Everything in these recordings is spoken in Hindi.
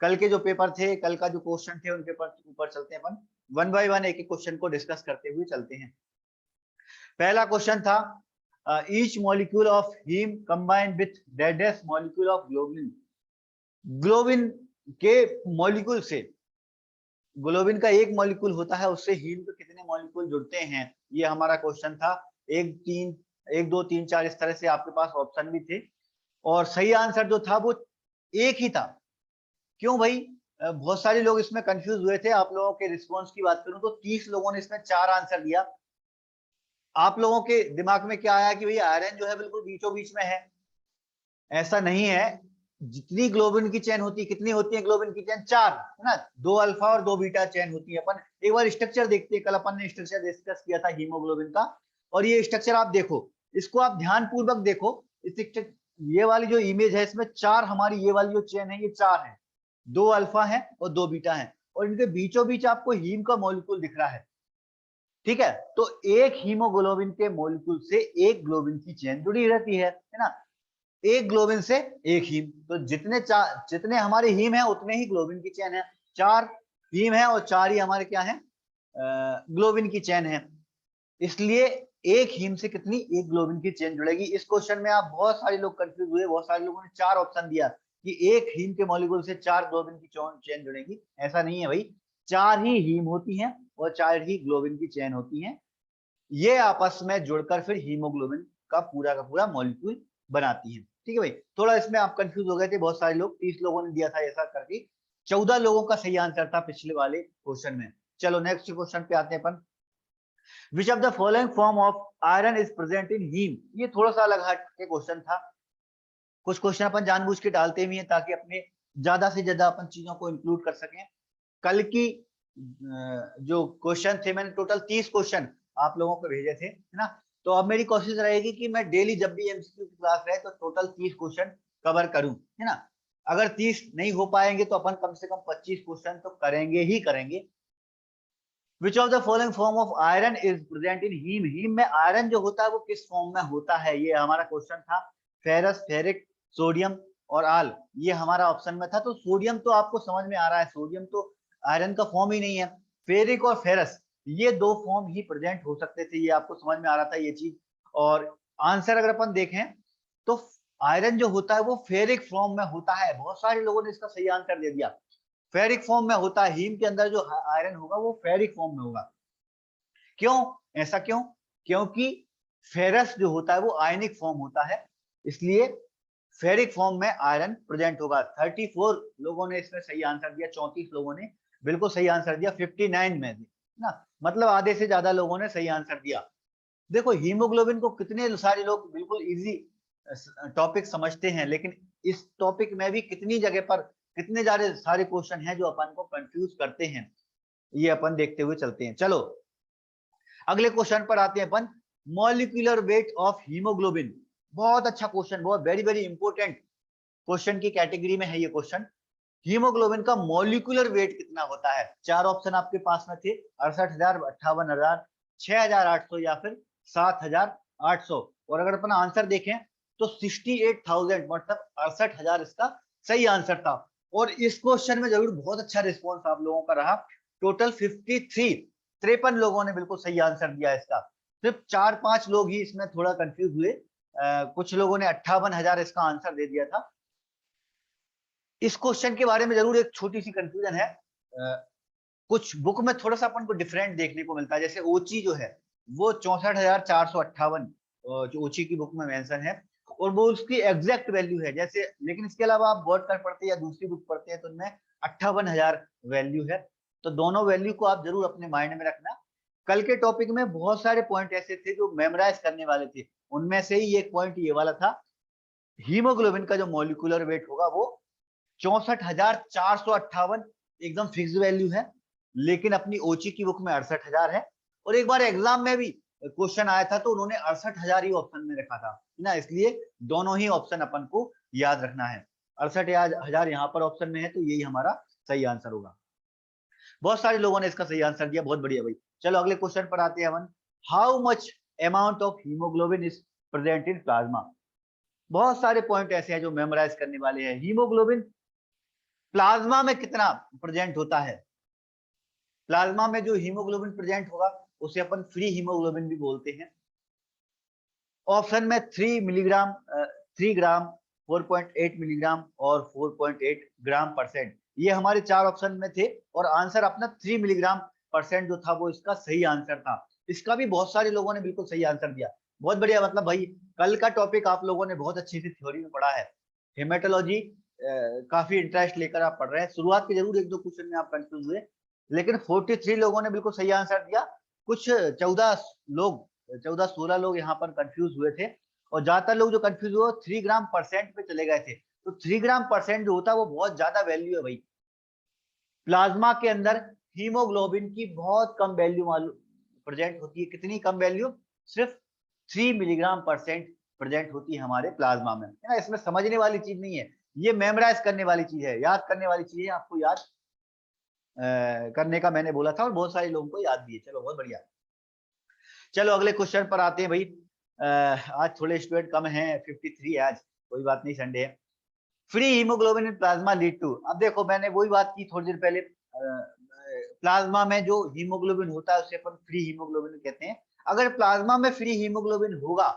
कल के जो पेपर थे, कल का जो क्वेश्चन थे, उनके ऊपर चलते हैं अपन, वन बाय वन एक एक क्वेश्चन को डिस्कस करते हुए चलते हैं। पहला क्वेश्चन था each molecule of haem combined with deadest molecule of globin. Globin के मॉलिक्यूल से, ग्लोबिन का एक मॉलिक्यूल होता है, उससे हीम के कितने मॉलिक्यूल जुड़ते हैं, ये हमारा क्वेश्चन था। 1 2 3 4 इस तरह से आपके पास ऑप्शन भी थे, और सही आंसर जो था वो एक ही था। क्यों भाई? बहुत सारे लोग इसमें कंफ्यूज हुए थे। आप लोगों के रिस्पॉन्स की बात करूं तो 30 लोगों ने इसमें 4 आंसर दिया। आप लोगों के दिमाग में क्या आया कि भाई आयरन जो है बिल्कुल बीचों बीच में है। ऐसा नहीं है। जितनी ग्लोबिन की चेन होती है, कितनी होती है ग्लोबिन की चेन? 4 है ना, 2 अल्फा और 2 बीटा चेन होती है। अपन एक बार स्ट्रक्चर देखते हैं। कल अपन ने स्ट्रक्चर डिस्कस किया था हीमोग्लोबिन का, और ये स्ट्रक्चर आप देखो, इसको आप ध्यान पूर्वक देखो। ये वाली जो इमेज है, इसमें 4 हमारी ये वाली जो चेन है, ये 4 है, 2 अल्फा है और 2 बीटा है, और इनके बीचों बीच आपको हीम का मॉलिक्यूल दिख रहा है। ठीक है, तो एक हीमोग्लोबिन के मॉलिक्यूल से एक ग्लोबिन की चेन जुड़ी रहती है ना। एक ग्लोबिन से एक हीम, तो जितने हमारे हीम है उतने ही ग्लोबिन की चेन है। 4 हीम है और 4 ही हमारे क्या है, ग्लोबिन की चेन है। इसलिए एक हीम से कितनी, एक ग्लोबिन की चेन जुड़ेगी। इस क्वेश्चन में आप बहुत सारे लोग कंफ्यूज हुए, बहुत सारे लोगों ने 4 ऑप्शन दिया कि एक हीम के मॉलिक्यूल से 4 ग्लोबिन की चेन जुड़ेगी। ऐसा नहीं है भाई, 4 ही हीम होती हैं और 4 ही ग्लोबिन की चेन होती हैं। ये आपस में जुड़कर फिर हीमोग्लोबिन का पूरा मॉलिक्यूल बनाती है। ठीक है भाई, थोड़ा इसमें आप कंफ्यूज हो गए थे बहुत सारे लोग, 30 लोगों ने दिया था ऐसा करके। 14 लोगों का सही आंसर था पिछले वाले क्वेश्चन में। चलो नेक्स्ट क्वेश्चन पे आते हैं अपन। Which of the following form of iron is present in haem. ये थोड़ा सा अलग हट के क्वेश्चन था। कुछ क्वेश्चन अपन जानबूझ के डालते भी हैं ताकि अपने ज्यादा से ज्यादा अपन चीजों को इंक्लूड कर सकें। कल की जो क्वेश्चन थे, मैंने टोटल 30 क्वेश्चन आप लोगों को भेजे थे, है ना। तो अब मेरी कोशिश रहेगी कि मैं डेली जब भी एमसीक्यू की क्लास रहे तो टोटल 30 क्वेश्चन कवर करूं, है ना। अगर 30 नहीं हो पाएंगे तो अपन कम से कम 25 क्वेश्चन तो करेंगे ही करेंगे। Which of the following form of iron is present in haem. Haem में आयरन जो होता है वो किस फॉर्म में होता है, ये हमारा क्वेश्चन था। फेरस, फेरिक, सोडियम और आल, ये हमारा ऑप्शन में था। तो सोडियम तो आपको समझ में आ रहा है, सोडियम तो आयरन का फॉर्म ही नहीं है। फेरिक और फेरस, ये 2 फॉर्म ही प्रेजेंट हो सकते थे, ये आपको समझ में आ रहा था ये चीज। और आंसर अगर अपन देखें तो आयरन जो होता है वो फेरिक फॉर्म में होता है। बहुत सारे लोगों ने इसका सही आंसर दे दिया, फेरिक फॉर्म में होता है। हीम के अंदर जो आयरन होगा वो फेरिक फॉर्म में होगा। क्यों? ऐसा क्यों? क्योंकि फेरस जो होता है वो आयनिक फॉर्म होता है, इसलिए फेरिक फॉर्म में आयरन प्रेजेंट होगा। 34 लोगों ने इसमें सही आंसर दिया, 34 लोगों ने बिल्कुल सही आंसर दिया 59 में ना, मतलब आधे से ज्यादा लोगों ने सही आंसर दिया। देखो हीमोग्लोबिन को कितने सारे लोग बिल्कुल इजी टॉपिक समझते हैं, लेकिन इस टॉपिक में भी कितनी जगह पर कितने सारे क्वेश्चन हैं जो अपन को कंफ्यूज करते हैं, ये अपन देखते हुए चलते हैं। चलो अगले क्वेश्चन पर आते हैं अपन। मॉलिक्यूलर वेट ऑफ हीमोग्लोबिन, बहुत अच्छा क्वेश्चन, बहुत वेरी वेरी इंपॉर्टेंट क्वेश्चन की कैटेगरी में है ये क्वेश्चन। हीमोग्लोबिन का मॉलिक्यूलर वेट कितना होता है? 4 ऑप्शन आपके पास में थे, 68,000, 58,000, 6,800 या फिर 7,800। और अगर अपन आंसर देखें तो 68,000, मतलब 68,000 इसका सही आंसर था। और इस क्वेश्चन में जरूर बहुत अच्छा रिस्पॉन्स आप लोगों का रहा। टोटल 53 लोगों ने बिल्कुल सही आंसर दिया इसका। सिर्फ 4-5 लोग ही इसमें थोड़ा कंफ्यूज हुए। कुछ लोगों ने 58,000 इसका आंसर दे दिया था। इस क्वेश्चन के बारे में जरूर एक छोटी सी कंफ्यूजन है। कुछ बुक में थोड़ा सा अपन को डिफरेंट देखने को मिलता है। जैसे ओची जो है वो 64,458 जो ओची की बुक में मेंशन है, और वो उसकी एग्जैक्ट वैल्यू है। जैसे लेकिन इसके अलावा आप वर्ड कर पढ़ते हैं या दूसरी बुक पढ़ते हैं तो उनमें 58,000 वैल्यू है। तो दोनों वैल्यू को आप जरूर अपने माइंड में रखना। कल के टॉपिक में बहुत सारे पॉइंट ऐसे थे जो मेमोराइज करने वाले थे, उनमें से ही एक पॉइंट ये वाला था। हीमोग्लोबिन का जो मॉलिक्यूलर वेट होगा वो 64,458 एकदम फिक्स वैल्यू है, लेकिन अपनी ओची की बुक में 68,000 है। और एक बार एग्जाम में भी क्वेश्चन आया था तो उन्होंने 68,000 ही ऑप्शन में रखा था ना, इसलिए दोनों ही ऑप्शन अपन को याद रखना है। 68,000 यहाँ पर ऑप्शन में है तो यही हमारा सही आंसर होगा। बहुत सारे लोगों ने इसका सही आंसर दिया, बहुत बढ़िया भाई। चलो अगले क्वेश्चन पर आते हैं अपन। How much amount of haemoglobin is present in plasma. बहुत सारे पॉइंट ऐसे हैं जो मेमोराइज करने वाले हैं। हीमोग्लोबिन प्लाज्मा में कितना प्रेजेंट होता है? प्लाज्मा में जो हीमोग्लोबिन प्रेजेंट होगा उसे अपन फ्री हीमोग्लोबिन भी बोलते हैं। ऑप्शन में 3 मिलीग्राम, 3 ग्राम, 4.8 मिलीग्राम और 4.8 ग्राम परसेंट, ये हमारे 4 ऑप्शन में थे और आंसर अपना 3 मिलीग्राम परसेंट जो था वो इसका सही आंसर था। इसका भी बहुत सारे लोगों ने बिल्कुल सही आंसर दिया। बहुत बढ़िया, मतलब भाई कल का टॉपिक आप लोगों ने बहुत अच्छी सी थ्योरी में पढ़ा है। हेमेटोलॉजी काफी इंटरेस्ट लेकर आप पढ़ रहे हैं। शुरुआत के जरूर एक दो क्वेश्चन में आप कंफ्यूज हुए, लेकिन 43 लोगों ने बिल्कुल सही आंसर दिया। कुछ 14-16 लोग यहाँ पर कंफ्यूज हुए थे और ज्यादातर लोग जो कंफ्यूज हुए 3 ग्राम परसेंट पे चले गए थे। तो 3 ग्राम परसेंट जो होता है वो बहुत ज्यादा वैल्यू है भाई। प्लाज्मा के अंदर हीमोग्लोबिन की बहुत कम वैल्यू प्रेजेंट होती है। कितनी कम वैल्यू? सिर्फ 3 मिलीग्राम परसेंट प्रेजेंट होती है हमारे प्लाज्मा में, है ना। इसमें समझने वाली चीज नहीं है, ये मेमोराइज करने वाली चीज है, याद करने वाली चीज है। आपको याद करने का मैंने बोला था और बहुत सारे लोगों को याद भी है। चलो बहुत बढ़िया। चलो अगले क्वेश्चन पर आते हैं भाई। आज थोड़े स्टूडेंट कम हैं, 53 है आज, कोई बात नहीं, संडे है। Free haemoglobin in plasma lead to, अब देखो मैंने वही बात की थोड़ी देर पहले, प्लाज्मा में जो हीमोग्लोबिन होता है उसे अपन फ्री हीमोग्लोबिन कहते हैं। अगर प्लाज्मा में फ्री हीमोग्लोबिन होगा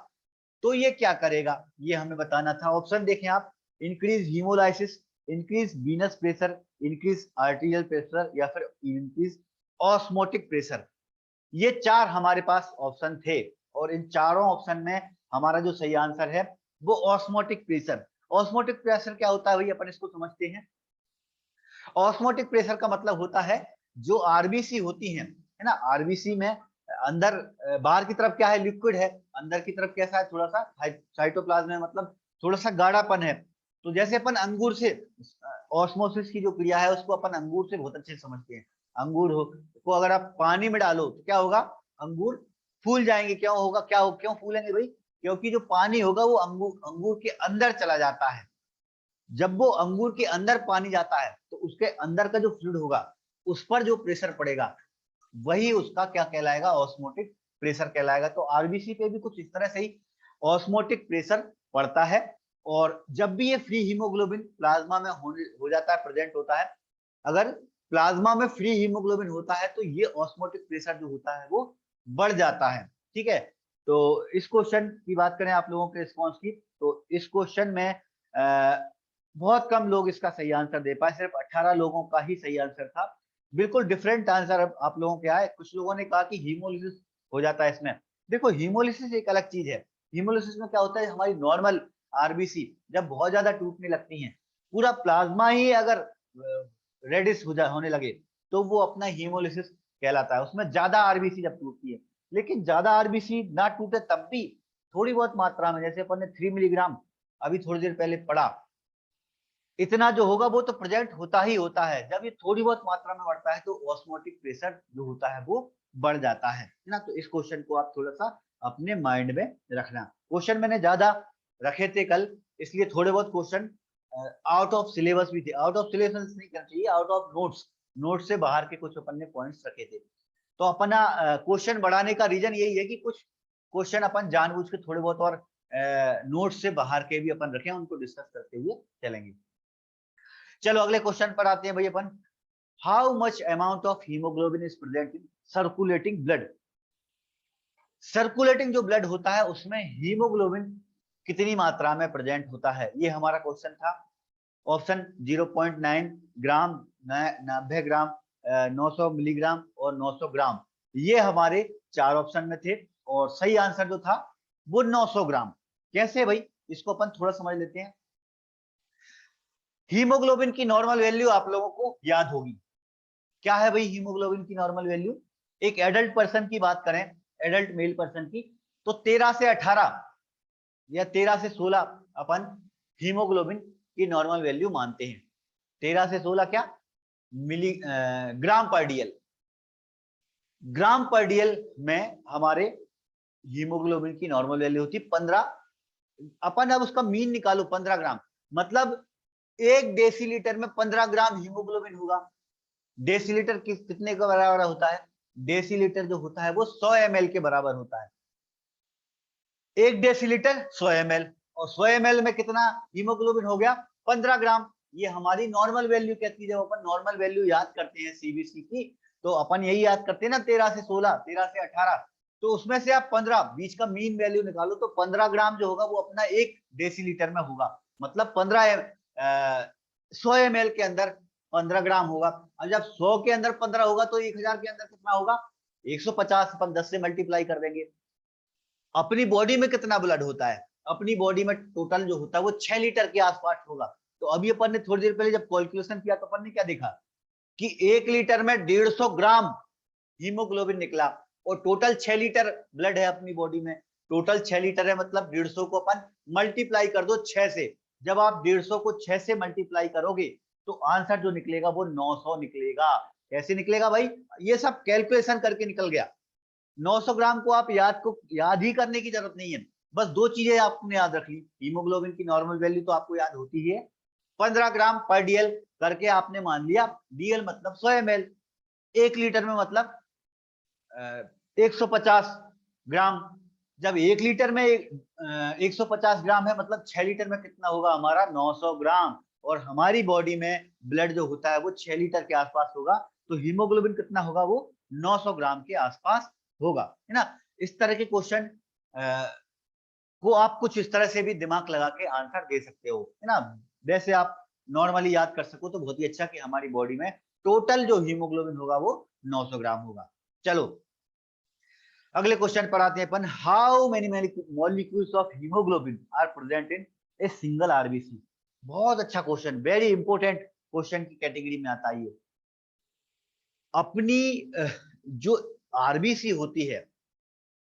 तो ये क्या करेगा, ये हमें बताना था। ऑप्शन देखें आप, increase haemolysis, increase venous pressure, increase arterial pressure या फिर इंक्रीज ऑस्मोटिक प्रेशर। ये 4 हमारे पास ऑप्शन थे और इन चारों ऑप्शन में हमारा जो सही आंसर है वो ऑस्मोटिक प्रेशर। ऑस्मोटिक प्रेशर क्या होता है भाई, अपन इसको समझते हैं। ऑस्मोटिक प्रेशर का मतलब होता है जो आरबीसी होती है ना, आरबीसी में अंदर बाहर की तरफ क्या है, लिक्विड है, अंदर की तरफ कैसा है, थोड़ा सा साइटोप्लाज्म है, मतलब थोड़ा सा गाढ़ापन है। तो जैसे अपन अंगूर से ऑस्मोसिस की जो क्रिया है उसको अपन अंगूर से बहुत अच्छे से समझते हैं। अंगूर को अगर आप पानी में डालो तो क्या होगा, अंगूर फूल जाएंगे। क्यों होगा, क्यों फूलेंगे भाई? क्योंकि जो पानी होगा वो अंगूर के अंदर चला जाता है। जब वो अंगूर के अंदर पानी जाता है तो उसके अंदर का जो फ्लूइड होगा उस पर जो प्रेशर पड़ेगा वही उसका क्या कहलाएगा, ऑस्मोटिक प्रेशर कहलाएगा। तो आरबीसी पे भी कुछ इस तरह से ही ऑस्मोटिक प्रेशर पड़ता है। और जब भी ये फ्री हीमोग्लोबिन प्लाज्मा में हो जाता है, प्रेजेंट होता है, अगर प्लाज्मा में फ्री हीमोग्लोबिन होता है तो ये ऑस्मोटिक प्रेशर जो होता है वो बढ़ जाता है। ठीक है, तो इस क्वेश्चन की बात करें आप लोगों के रिस्पॉन्स की, तो इस क्वेश्चन में बहुत कम लोग इसका सही आंसर दे पाए, सिर्फ 18 लोगों का ही सही आंसर था। बिल्कुल डिफरेंट आंसर आप लोगों के आए। कुछ लोगों ने कहा कि हीमोलिसिस हो जाता है इसमें। देखो हीमोलिसिस एक अलग चीज है। हीमोलिसिस में क्या होता है, हमारी नॉर्मल आरबीसी जब बहुत ज्यादा टूटने लगती हैं, पूरा प्लाज्मा ही अगर रेडिश होने लगे तो वो अपना हीमोलिसिस कहलाता है। उसमें ज्यादा आरबीसी जब टूटती है, लेकिन ज्यादा आरबीसी ना टूटे तब भी थोड़ी बहुत मात्रा में, जैसे अपन ने 3 मिलीग्राम अभी थोड़ी देर पहले पढ़ा, इतना जो होगा वो तो प्रेजेंट होता ही होता है। जब ये थोड़ी बहुत मात्रा में बढ़ता है तो ऑस्मोटिक प्रेशर जो होता है वो बढ़ जाता है ना। तो इस क्वेश्चन को आप थोड़ा सा अपने माइंड में रखना। क्वेश्चन मैंने ज्यादा रखे थे कल, इसलिए थोड़े बहुत क्वेश्चन आउट ऑफ सिलेबस भी थे। आउट ऑफ सिलेबस नहीं करना चाहिए, आउट ऑफ नोट्स से बाहर के कुछ अपन ने पॉइंट्स रखे थे। तो अपना क्वेश्चन बढ़ाने का रीजन यही है कि कुछ क्वेश्चन अपन जानबूझ के थोड़े बहुत और नोट्स से बाहर के भी अपन रखें, उनको डिस्कस करते हुए चलेंगे। चलो अगले क्वेश्चन पर आते हैं भाई अपन। How much amount of haemoglobin is present in circulating blood. Circulating जो ब्लड होता है उसमें हीमोग्लोबिन कितनी मात्रा में प्रेजेंट होता है, ये हमारा क्वेश्चन था। ऑप्शन 0.9 ग्राम, 90 ग्राम, 900 मिलीग्राम और 900 ग्राम, ये हमारे 4 ऑप्शन में थे और सही आंसर जो था वो 900 ग्राम। कैसे भाई, इसको अपन थोड़ा समझ लेते हैं। हीमोग्लोबिन की नॉर्मल वैल्यू आप लोगों को याद होगी। क्या है भाई हीमोग्लोबिन की नॉर्मल वैल्यू? एक एडल्ट पर्सन की बात करें, एडल्ट मेल पर्सन की, तो 13 से 18 या 13 से 16 अपन हीमोग्लोबिन की नॉर्मल वैल्यू मानते हैं। 13 से 16 क्या, ग्राम पर डीएल। ग्राम पर डीएल में हमारे हीमोग्लोबिन की नॉर्मल वैल्यू होती है 15। अपन अब उसका मीन निकालो, 15 ग्राम मतलब 1 डेसीलीटर में 15 ग्राम हीमोग्लोबिन होगा। डेसीलीटर कितने के बराबर होता है? डेसीलीटर जो होता है वो 100 ml के बराबर होता है। 1 डेसीलीटर 100 ml, और 100 ml में कितना हीमोग्लोबिन हो गया, 15 ग्राम। ये हमारी नॉर्मल वैल्यू कहती है। जब अपन नॉर्मल वैल्यू याद करते हैं सीबीसी की, तो अपन यही याद करते हैं ना, 13 से 16, 13 से 18। तो उसमें से आप 15 बीच का मीन वैल्यू निकालो, तो 15 ग्राम जो होगा वो अपना 1 डेसीलीटर में होगा। मतलब 100 ml के अंदर 15 ग्राम होगा। और जब 100 के अंदर 15 होगा तो 1000 के अंदर कितना होगा? 150। अपन 10 से मल्टीप्लाई कर देंगे। अपनी बॉडी में कितना ब्लड होता है? अपनी बॉडी में टोटल जो होता है वो 6 लीटर के आसपास होगा। तो अभी अपन ने थोड़ी देर पहले जब कैलकुलेशन किया तो अपन ने क्या देखा कि 1 लीटर में 150 ग्राम हीमोग्लोबिन निकला, और टोटल 6 लीटर ब्लड है अपनी बॉडी में। टोटल 6 लीटर है, मतलब 150 को अपन मल्टीप्लाई कर दो 6 से। जब आप 150 को 6 से मल्टीप्लाई करोगे तो आंसर जो निकलेगा वो 900 निकलेगा। कैसे निकलेगा भाई? ये सब कैलकुलेशन करके निकल गया। 900 ग्राम को आप याद ही करने की जरूरत नहीं है। बस दो चीजें आपने याद रख ली। हीमोग्लोबिन की नॉर्मल वैल्यू तो आपको याद होती ही है, 15 ग्राम पर डीएल करके आपने मान लिया। डीएल मतलब 100 ml, 1 लीटर में मतलब 150 ग्राम। जब 1 लीटर में 150 ग्राम है, मतलब 6 लीटर में कितना होगा हमारा? 900 ग्राम। और हमारी बॉडी में ब्लड जो होता है वो 6 लीटर के आसपास होगा। तो हीमोग्लोबिन कितना होगा? वो 900 ग्राम के आसपास होगा, है ना। इस तरह के क्वेश्चन को आप कुछ इस तरह से भी दिमाग लगा के आंसर दे सकते हो, है ना। वैसे आप नॉर्मली याद कर सको तो बहुत ही अच्छा कि हमारी बॉडी में टोटल जो हीमोग्लोबिन होगा वो 900 ग्राम होगा। चलो अगले क्वेश्चन पर आते हैं अपन। How many molecules of haemoglobin are present in a single RBC? बहुत अच्छा क्वेश्चन, वेरी इंपॉर्टेंट क्वेश्चन की कैटेगरी में आता है ये। अपनी जो आरबीसी होती है,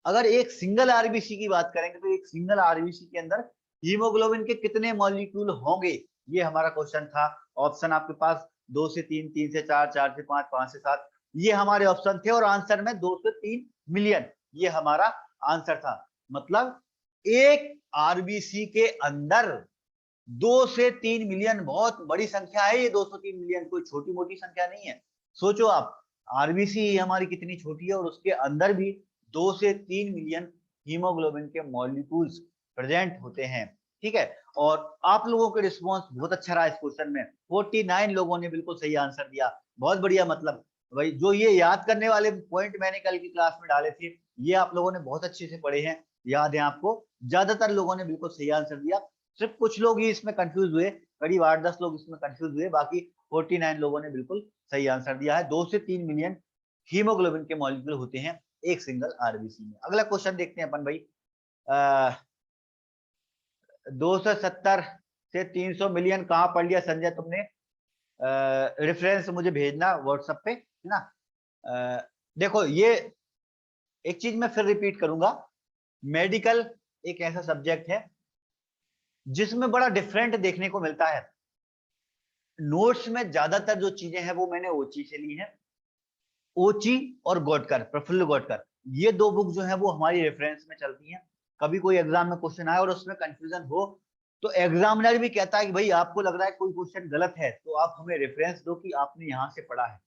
अगर एक सिंगल आरबीसी की बात करेंगे तो एक सिंगल आरबीसी के अंदर हीमोग्लोबिन के कितने मॉलिक्यूल होंगे, ये हमारा क्वेश्चन था। ऑप्शन आपके पास 2 से 3, 3 से 4, 4 से 5, 5 से 7, ये हमारे ऑप्शन थे। और आंसर में 2 से 3 मिलियन ये हमारा आंसर था। मतलब एक आरबीसी के अंदर 2 से 3 मिलियन, बहुत बड़ी संख्या है ये। 2 से 3 मिलियन कोई छोटी मोटी संख्या नहीं है। सोचो आप, आरबीसी हमारी कितनी छोटी है और उसके अंदर भी 2 से 3 मिलियन हीमोग्लोबिन के मॉलिक्यूल्स प्रेजेंट होते हैं। ठीक है। और आप लोगों के रिस्पॉन्स बहुत अच्छा रहा इस क्वेश्चन में। 49 लोगों ने बिल्कुल सही आंसर दिया। बहुत बढ़िया। मतलब भाई जो ये याद करने वाले पॉइंट मैंने कल की क्लास में डाले थे, ये आप लोगों ने बहुत अच्छे से पढ़े हैं, याद है आपको। ज्यादातर लोगों ने बिल्कुल सही आंसर दिया। सिर्फ कुछ लोग ही इसमें कंफ्यूज हुए, करीब 8-10 लोग इसमें कंफ्यूज हुए। बाकी 49 लोगों ने बिल्कुल सही आंसर दिया है। 2 से 3 मिलियन हीमोग्लोबिन के मॉलिक्यूल होते हैं एक सिंगल आरबीसी में। अगला क्वेश्चन देखते हैं अपन भाई। 270 से 300 मिलियन कहाँ पढ़ लिया संजय तुमने? रेफरेंस मुझे भेजना व्हाट्सएप पे, है ना। देखो ये एक चीज मैं फिर रिपीट करूंगा, मेडिकल एक ऐसा सब्जेक्ट है जिसमें बड़ा डिफरेंट देखने को मिलता है। नोट्स में ज्यादातर जो चीजें हैं वो मैंने ओची से ली है। ओची और गोडकर, प्रफुल्ल गोडकर, ये दो बुक जो है वो हमारी रेफरेंस में चलती हैं। कभी कोई एग्जाम में क्वेश्चन आए और उसमें कंफ्यूजन हो तो एग्जामिनर भी कहता है कि भाई आपको लग रहा है कोई क्वेश्चन गलत है तो आप हमें रेफरेंस दो कि आपने यहाँ से पढ़ा है।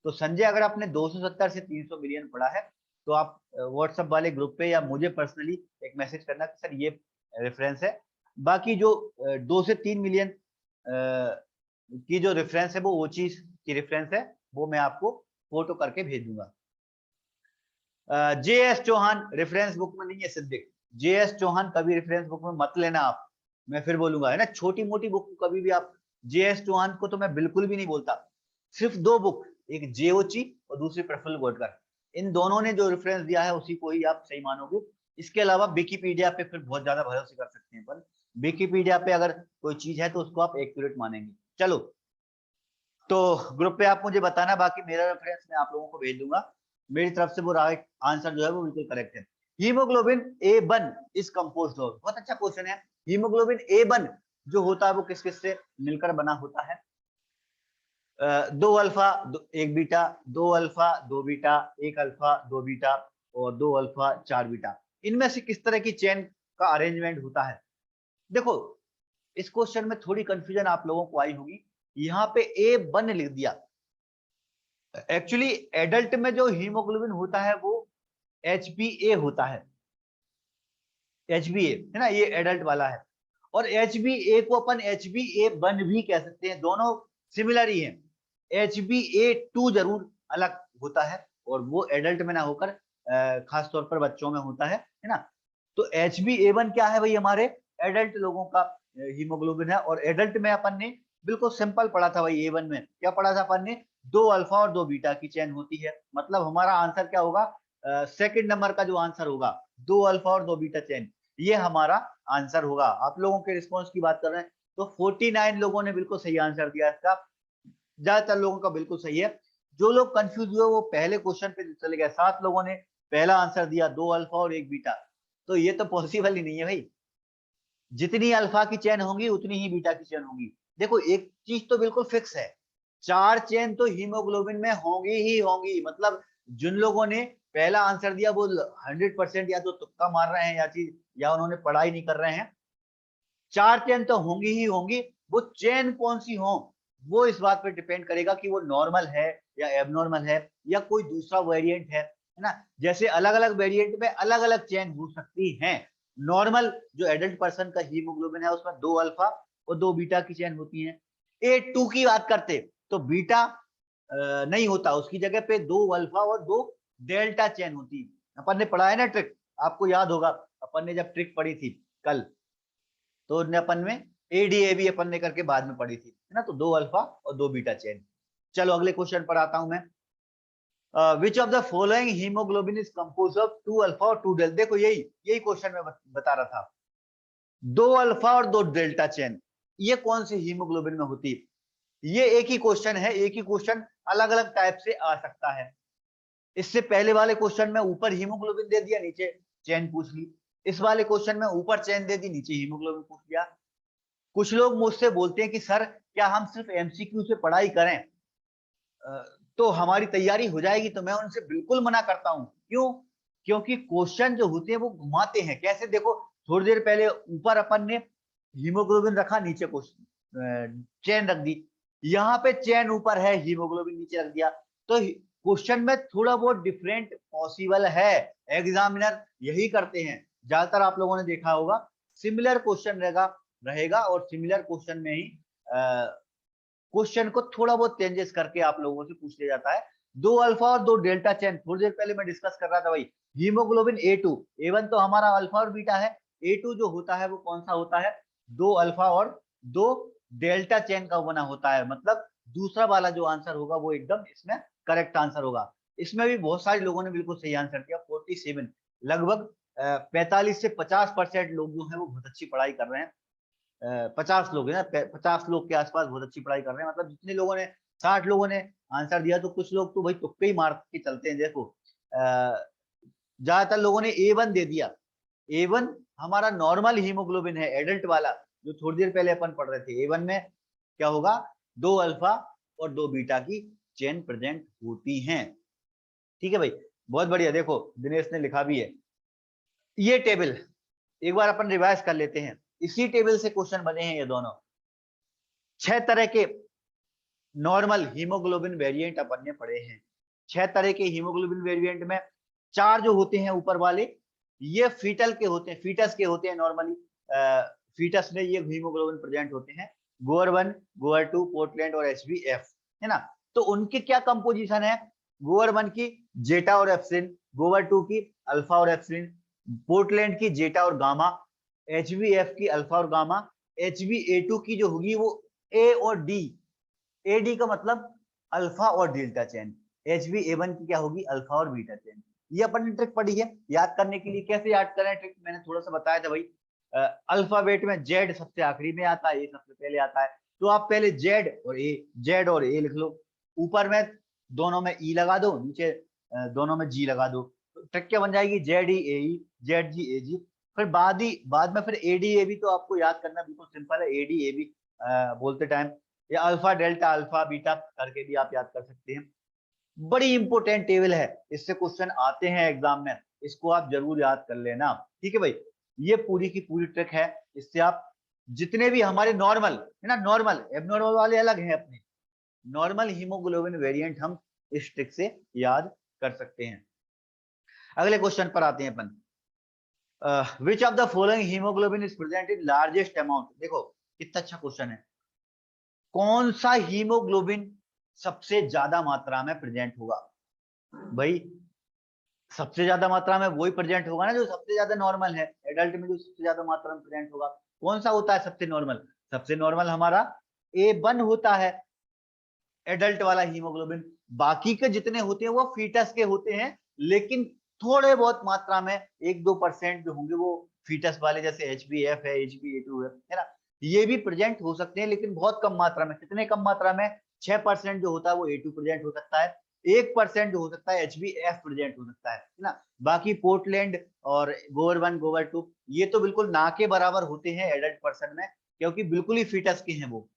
तो संजय अगर आपने 270 से 300 मिलियन पढ़ा है तो आप व्हाट्सएप वाले ग्रुप पे या मुझे पर्सनली एक मैसेज करना कि सर ये रेफरेंस है। बाकी जो 2 से 3 मिलियन की जो रेफरेंस है वो चीज की रेफरेंस है, वो मैं आपको फोटो करके भेज दूंगा। जे.एस. चौहान रेफरेंस बुक में नहीं है सिद्दीक। जे.एस. चौहान कभी रेफरेंस बुक में मत लेना आप, मैं फिर बोलूंगा, है ना। छोटी मोटी बुक को कभी भी आप, जे.एस. चौहान को तो मैं बिल्कुल भी नहीं बोलता। सिर्फ दो बुक, एक जेओची और दूसरी प्रफुल्ल गोडकर, इन दोनों ने जो रेफरेंस दिया है उसी को ही आप सही मानोगे। इसके अलावा विकिपीडिया पे फिर बहुत ज्यादा भरोसे कर सकते हैं। पर विकिपीडिया पे अगर कोई चीज है तो उसको आप एक्यूरेट मानेंगे। चलो तो ग्रुप पे आप मुझे बताना, बाकी मेरा रेफरेंस मैं आप लोगों को भेज दूंगा। मेरी तरफ से वो राइट आंसर जो है वो बिल्कुल करेक्ट है। Haemoglobin A1 is composed of, बहुत अच्छा क्वेश्चन है। हीमोग्लोबिन A1 जो होता है वो किस किस से मिलकर बना होता है? 2 alpha 1 beta, 2 alpha 2 beta, 1 alpha 2 beta और 2 अल्फा 4 बीटा। इनमें से किस तरह की चेन का अरेंजमेंट होता है? देखो इस क्वेश्चन में थोड़ी कंफ्यूजन आप लोगों को आई होगी। यहाँ पे A1 लिख दिया। एक्चुअली एडल्ट में जो हीमोग्लोबिन होता है वो HbA होता है। HbA है ना, ये एडल्ट वाला है। और HbA को अपन HbA1 भी कह सकते हैं, दोनों सिमिलर ही हैं। HbA2 जरूर अलग होता है और वो एडल्ट में ना होकर खास तौर पर बच्चों में होता है ना। तो HbA1 क्या है भाई, हमारे एडल्ट लोगों का हीमोग्लोबिन है। और एडल्ट में अपन ने बिल्कुल सिंपल पढ़ा था भाई, A1 में क्या पढ़ा था अपन ने, 2 अल्फा और 2 बीटा की चेन होती है। मतलब हमारा आंसर क्या होगा, सेकंड नंबर का जो आंसर होगा, 2 अल्फा और 2 बीटा चेन, ये हमारा आंसर होगा। आप लोगों के रिस्पॉन्स की बात कर रहे हैं तो 49 लोगों ने बिल्कुल सही आंसर दिया इसका, ज्यादातर लोगों का बिल्कुल सही है। जो लोग कंफ्यूज हुए वो पहले क्वेश्चन पे चले गए। 7 लोगों ने पहला आंसर दिया 2 अल्फा और 1 बीटा, तो ये तो पॉसिबल ही नहीं है भाई। जितनी अल्फा की चेन होंगी उतनी ही बीटा की चेन होगी। देखो एक चीज तो बिल्कुल फिक्स है, 4 चेन तो हीमोग्लोबिन में होंगी ही होंगी। मतलब जिन लोगों ने पहला आंसर दिया वो 100% या तो तुक्का मार रहे हैं या चीज, या उन्होंने पढ़ाई नहीं कर रहे हैं। 4 चेन तो होंगी ही होंगी। वो चेन कौन सी हो वो इस बात पे डिपेंड करेगा कि वो नॉर्मल है या एबनॉर्मल है या कोई दूसरा वेरिएंट है ना। जैसे अलग अलग वेरिएंट में अलग अलग चेन हो सकती हैं। नॉर्मल जो एडल्ट पर्सन का हीमोग्लोबिन है उसमें 2 अल्फा और 2 बीटा की चेन होती है। A2 की बात करते तो बीटा नहीं होता, उसकी जगह पे 2 अल्फा और 2 डेल्टा चेन होती है। अपन ने पढ़ा है ना ट्रिक, आपको याद होगा अपन ने जब ट्रिक पढ़ी थी कल, तो अपन में ADAB अपन ने करके बाद में पढ़ी थी, है ना। तो 2 अल्फा और 2 बीटा चेन। चलो अगले क्वेश्चन पर आता हूं मैं। विच of the following haemoglobin is compose of 2 alpha और 2 डेल्टा। देखो यही यही क्वेश्चन में बता रहा था, 2 अल्फा और 2 डेल्टा चेन ये कौन सी हीमोग्लोबिन में होती है। ये एक ही क्वेश्चन है, एक ही क्वेश्चन अलग अलग टाइप से आ सकता है। इससे पहले वाले क्वेश्चन में ऊपर हीमोग्लोबिन दे दिया, नीचे चेन पूछ ली। इस वाले क्वेश्चन में ऊपर चेन दे दी, नीचे हीमोग्लोबिन पूछ लिया। कुछ लोग मुझसे बोलते हैं कि सर क्या हम सिर्फ MCQ से पढ़ाई करें तो हमारी तैयारी हो जाएगी, तो मैं उनसे बिल्कुल मना करता हूं। क्यों? क्योंकि क्वेश्चन जो होते हैं वो घुमाते हैं। कैसे? देखो थोड़ी देर पहले ऊपर अपन ने हीमोग्लोबिन रखा, नीचे क्वेश्चन चेन रख दी। यहाँ पे चेन ऊपर है, हीमोग्लोबिन नीचे रख दिया, तो क्वेश्चन में थोड़ा बहुत डिफरेंट पॉसिबल है। एग्जामिनर यही करते हैं, ज्यादातर आप लोगों ने देखा होगा सिमिलर क्वेश्चन रहेगा और सिमिलर क्वेश्चन में ही क्वेश्चन को थोड़ा बहुत चेंजेस करके आप लोगों से पूछ लिया जाता है। 2 अल्फा और 2 डेल्टा चेन थोड़ी देर पहले मैं डिस्कस कर रहा था भाई। हीमोग्लोबिन A2, A1 तो हमारा अल्फा और बीटा है, A2 जो होता है वो कौन सा होता है, 2 अल्फा और 2 डेल्टा चेन का बना होता है। मतलब दूसरा वाला जो आंसर होगा वो एकदम इसमें करेक्ट आंसर होगा। इसमें भी बहुत सारे लोगों ने बिल्कुल सही आंसर दिया, 47, लगभग 45 से 50% लोग जो है वो बहुत अच्छी पढ़ाई कर रहे हैं। 50 लोग है ना, 50 लोग के आसपास बहुत अच्छी पढ़ाई कर रहे हैं। मतलब जितने लोगों ने, 60 लोगों ने आंसर दिया, तो कुछ लोग तो भाई तुक्के ही मार के चलते हैं। देखो ज्यादातर लोगों ने A1 दे दिया। A1 हमारा नॉर्मल हीमोग्लोबिन है, एडल्ट वाला, जो थोड़ी देर पहले अपन पढ़ रहे थे। A1 में क्या होगा, 2 अल्फा और 2 बीटा की चेन प्रेजेंट होती हैं। ठीक है भाई, बहुत बढ़िया। देखो दिनेश ने लिखा भी है। ये टेबल एक बार अपन रिवाइज कर लेते हैं। इसी टेबल से क्वेश्चन बने हैं ये दोनों। 6 तरह के नॉर्मल हीमोग्लोबिन वेरिएंट अपन ने पढ़े हैं। 6 तरह के हीमोग्लोबिन वेरिएंट में 4 जो होते हैं ऊपर वाले, ये फीटल के होते हैं, फीटस के होते हैं नॉर्मली। फीटस में ये हीमोग्लोबिन प्रेजेंट होते हैं, गोअर 1, गोअर 2, पोर्टलैंड और HbF, है ना। तो उनके क्या कंपोजिशन है, गोअर 1 की जेटा और एप्सिन, गोअर 2 की अल्फा और एप्सिन, पोर्टलैंड की जेटा और गामा, HbF की अल्फा और गामा, HbA2 की जो होगी वो A और D, AD का मतलब अल्फा और डेल्टा चेन, HbA1 की क्या होगी, अल्फा और बीटा चेन। ये अपन ने ट्रिक पढ़ी है। याद करने के लिए कैसे याद करें ट्रिक, मैंने थोड़ा सा बताया था भाई। अल्फाबेट में Z सबसे आखिरी में आता है, A सबसे पहले आता है, तो आप पहले Z और A लिख लो। ऊपर में दोनों में E लगा दो, नीचे दोनों में G लगा दो। तो ट्रिक क्या बन जाएगी, ZEAE, ZGAG। फिर बाद में फिर ADAB, तो आपको याद करना बिल्कुल सिंपल है। ADAB बोलते टाइम या अल्फा डेल्टा अल्फा बीटा करके भी आप याद कर सकते हैं। बड़ी इंपॉर्टेंट टेबल है, इससे क्वेश्चन आते हैं एग्जाम में, इसको आप जरूर याद कर लेना। ठीक है भाई, ये पूरी की पूरी ट्रिक है। इससे आप जितने भी हमारे नॉर्मल है ना, नॉर्मल एबनॉर्मल वाले अलग हैं, अपने नॉर्मल हीमोग्लोबिन वेरिएंट हम इस ट्रिक से याद कर सकते हैं। अगले क्वेश्चन पर आते हैं अपन। Which of the following haemoglobin is present in largest amount. देखो कितना अच्छा क्वेश्चन है, कौन सा हीमोग्लोबिन सबसे ज्यादा मात्रा में प्रेजेंट होगा? भाई सबसे ज्यादा मात्रा में वही प्रेजेंट होगा ना जो सबसे ज्यादा नॉर्मल है, एडल्ट में जो सबसे ज्यादा मात्रा में प्रेजेंट होगा। कौन सा होता है सबसे नॉर्मल? सबसे नॉर्मल हमारा A1 होता है, एडल्ट वाला हीमोग्लोबिन। बाकी के जितने होते हैं वो फीटस के होते हैं, लेकिन थोड़े बहुत मात्रा में 1-2% जो होंगे वो फीटस वाले, जैसे HbF है, HbA2 है ना, ये भी प्रेजेंट हो सकते हैं, लेकिन बहुत कम मात्रा में। कितने कम मात्रा में? 6% जो होता है वो A2 प्रेजेंट हो सकता है, 1% जो हो सकता है HbF प्रेजेंट हो सकता है ना। बाकी पोर्टलैंड और गोवर 1 गोवर 2 ये तो बिल्कुल ना के बराबर होते हैं एडल्ट पर्सन में, क्योंकि बिल्कुल ही फीटस के हैं वो।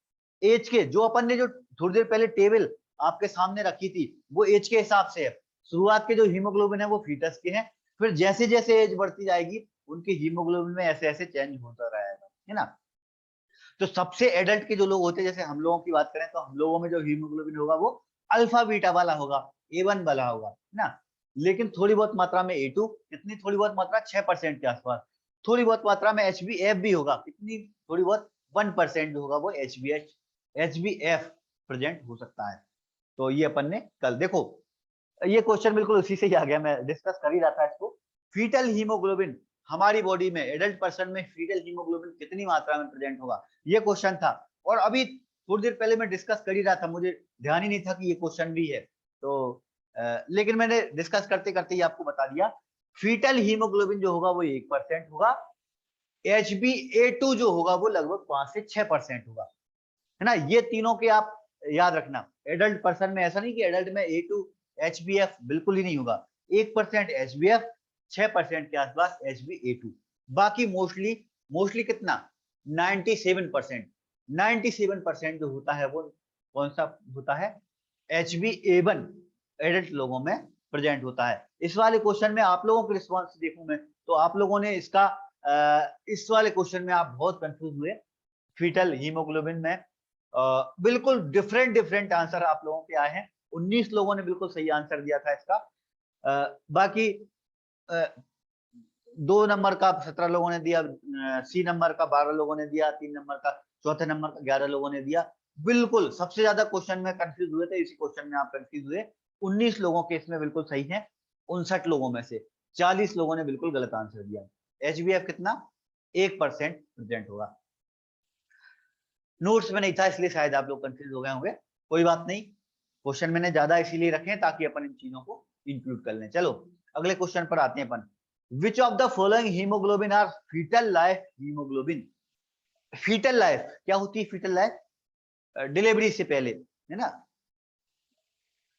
एज के जो अपन ने जो थोड़ी देर पहले टेबल आपके सामने रखी थी वो एज के हिसाब से है। शुरुआत के जो हीमोग्लोबिन है वो फीटस के हैं, फिर जैसे जैसे एज बढ़ती जाएगी उनके हीमोग्लोबिन में ऐसे ऐसे चेंज होता रहेगा, है ना। तो सबसे एडल्ट के जो लोग होते हैं, जैसे हम लोगों की बात करें तो हम लोगों में जो हीमोग्लोबिन होगा वो अल्फा बीटा वाला होगा, A1 वाला होगा, है ना। लेकिन थोड़ी बहुत मात्रा में A2, कितनी थोड़ी बहुत मात्रा? 6% के आसपास। थोड़ी बहुत मात्रा में HbF भी होगा, कितनी थोड़ी बहुत? 1% जो होगा वो HbF प्रेजेंट हो सकता है। तो ये अपन ने कल देखो, ये क्वेश्चन बिल्कुल उसी से ही आ गया, मैं डिस्कस कर ही रहा था इसको। फीटल हीमोग्लोबिन हमारी बॉडी में, एडल्ट पर्सन में फीटल हीमोग्लोबिन कितनी मात्रा में प्रेजेंट होगा, ये क्वेश्चन था। और अभी थोड़ी देर पहले मैं डिस्कस कर ही रहा था, मुझे ध्यान ही नहीं था कि ये क्वेश्चन भी है, तो लेकिन मैंने डिस्कस करते करते ही आपको बता दिया। फीटल हीमोग्लोबिन जो होगा वो 1% होगा, HbA2 जो होगा वो लगभग 5 से 6% होगा, है ना। ये तीनों के आप याद रखना। एडल्ट पर्सन में ऐसा नहीं कि एडल्ट में A2 HbF बिल्कुल ही नहीं होगा, 1% HbF, 6% के आसपास HbA2। बाकी मोस्टली मोस्टली कितना? 97%। 97% जो होता है वो कौन सा होता है? HbA1 एडल्ट लोगों में प्रेजेंट होता है। इस वाले क्वेश्चन में आप लोगों के रिस्पॉन्स देखूं मैं, तो आप लोगों ने इसका इस वाले क्वेश्चन में आप बहुत कंफ्यूज हुए फीटल हीमोग्लोबिन में। बिल्कुल डिफरेंट डिफरेंट आंसर आप लोगों के आए हैं। 19 लोगों ने बिल्कुल सही आंसर दिया था इसका। बाकी 2 नंबर का 17 लोगों ने दिया, C नंबर का 12 लोगों ने दिया, 3 नंबर का, चौथे नंबर का 11 लोगों ने दिया। बिल्कुल सबसे ज्यादा क्वेश्चन में कंफ्यूज हुए थे, इसी क्वेश्चन में आप कंफ्यूज हुए। 19 लोगों के इसमें बिल्कुल सही है, 59 लोगों में से 40 लोगों ने बिल्कुल गलत आंसर दिया। HbF कितना? 1% प्रेजेंट होगा। नोट्स में नहीं था इसलिए शायद आप लोग कंफ्यूज हो गए होंगे, कोई बात नहीं। क्वेश्चन मैंने ज्यादा इसीलिए रखे हैं ताकि अपन इन चीजों को इंक्लूड कर लें। चलो अगले क्वेश्चन पर आते हैं अपन। Which of the following haemoglobin are foetal life haemoglobin? Foetal life क्या होती है? फीटल लाइफ डिलीवरी से पहले, है ना,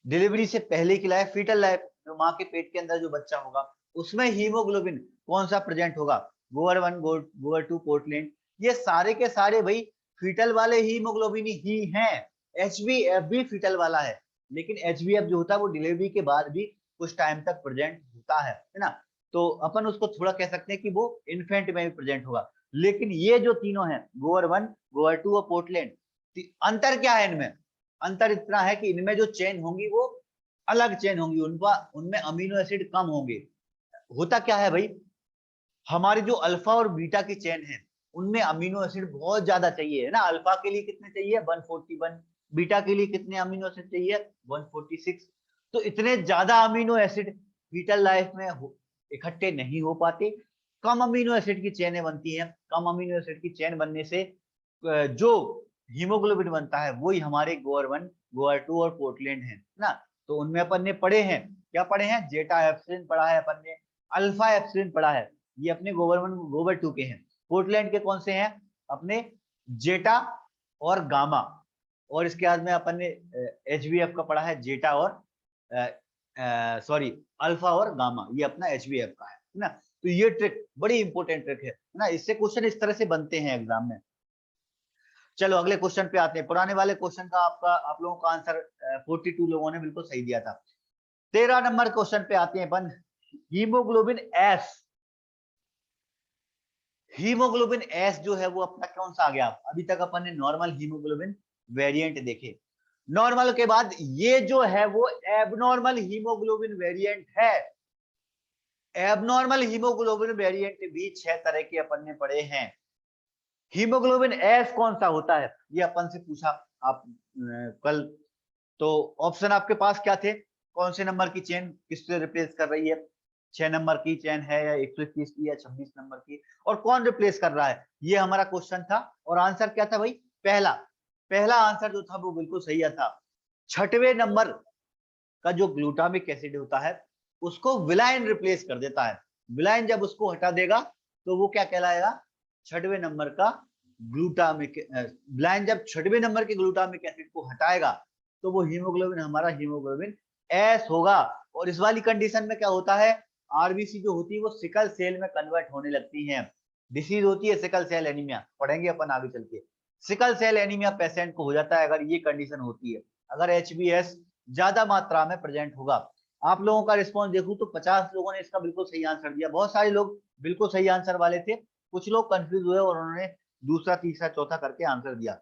डिलीवरी से पहले की लाइफ फीटल लाइफ, जो माँ के पेट के अंदर जो बच्चा होगा उसमें हीमोग्लोबिन कौन सा प्रेजेंट होगा? गोवर 1 गोवर 2 पोर्टलैंड, ये सारे के सारे भाई फीटल वाले हीमोग्लोबिन ही हैं। HbF भी फीटल वाला है, लेकिन HbF जो होता है वो डिलीवरी के बाद भी कुछ टाइम तक प्रेजेंट होता है ना। तो अपन उसको थोड़ा कह सकते हैं कि वो इन्फेंट में भी प्रेजेंट होगा। लेकिन ये जो तीनों हैं, गोवर 1 गोवर 2 और पोर्टलैंड, अंतर क्या है इनमें? अंतर इतना है कि इनमें जो चेन होंगी वो अलग चेन होंगी, उनका उनमें अमीनो एसिड कम होंगे। होता क्या है भाई, हमारी जो अल्फा और बीटा की चेन है उनमें अमीनो एसिड बहुत ज्यादा चाहिए, है ना। अल्फा के लिए कितने चाहिए? 141। बीटा के लिए कितने अमीनो एसिड चाहिए? 146। तो इतने ज्यादा अमीनो एसिड फीटल लाइफ में इकट्ठे नहीं हो पाते, कम अमीनो एसिड की चेनें बनती हैं। कम अमीनो एसिड की चेन बनने से जो हीमोग्लोबिन बनता है वही हमारे गोवर 1 गोवर 2 और पोर्टलैंड है ना। तो उनमें अपन ने पढ़े हैं, क्या पढ़े हैं? जेटा एप्सिलिन पढ़ा है अपन ने, अल्फा एप्सिलिन पढ़ा है, ये अपने गोवर 1 गोवर 2 के हैं। पोर्टलैंड के कौन से हैं? अपने जेटा और गामा। और इसके बाद में अपन ने HbF का पढ़ा है, जेटा और सॉरी अल्फा और गामा, ये अपना HbF का है ना। तो ये ट्रिक बड़ी इंपॉर्टेंट ट्रिक है ना, इससे क्वेश्चन इस तरह से बनते हैं एग्जाम में। चलो अगले क्वेश्चन पे आते हैं। पुराने वाले क्वेश्चन का आप लोगों का आंसर 42 लोगों ने बिल्कुल सही दिया था। 13 नंबर क्वेश्चन पे आते हैं अपन। हीमोग्लोबिन एस, हीमोग्लोबिन एस जो है वो अपना कौन सा आ गया? अभी तक अपन ने नॉर्मल हीमोग्लोबिन वेरिएंट देखे, नॉर्मल के बाद ये जो है वो एबनॉर्मल हीमोग्लोबिन वेरिएंट है। एबनॉर्मल हीमोग्लोबिन वेरिएंट भी 6 तरह के अपन ने पढ़े हैं। हीमोग्लोबिन एस कौन सा होता है, ये अपन से पूछा आप कल। तो ऑप्शन आपके पास क्या थे, कौन से नंबर की चेन किससे रिप्लेस कर रही है, 6 नंबर की चेन है या 121 की या 26 नंबर की, और कौन रिप्लेस कर रहा है, ये हमारा क्वेश्चन था। और आंसर क्या था भाई, पहला पहला आंसर जो था वो बिल्कुल सही था। 6वें नंबर का जो ग्लूटामिक एसिड होता है उसको विलाइन रिप्लेस कर देता है। विलाइन जब उसको हटा देगा तो वो क्या कहलाएगा, 6वें नंबर का ग्लूटामिक। विलाइन जब 6वें नंबर के ग्लूटामिक एसिड को हटाएगा तो वो हीमोग्लोबिन हमारा हीमोग्लोबिन एस होगा। और इस वाली कंडीशन में क्या होता है, आरबीसी जो होती है वो सिकल सेल में कन्वर्ट होने लगती है। डिसीज होती है सिकल सेल एनीमिया, पढ़ेंगे अपन आगे चल के। सिकल सेल एनीमिया पेशेंट को हो जाता है अगर ये कंडीशन होती है, अगर एचबीएस ज्यादा मात्रा में प्रेजेंट होगा। आप लोगों का रिस्पॉन्स देखूं तो 50 लोगों ने इसका बिल्कुल सही आंसर दिया। बहुत सारे लोग बिल्कुल सही आंसर वाले थे, कुछ लोग कंफ्यूज हुए और उन्होंने दूसरा तीसरा चौथा करके आंसर दिया।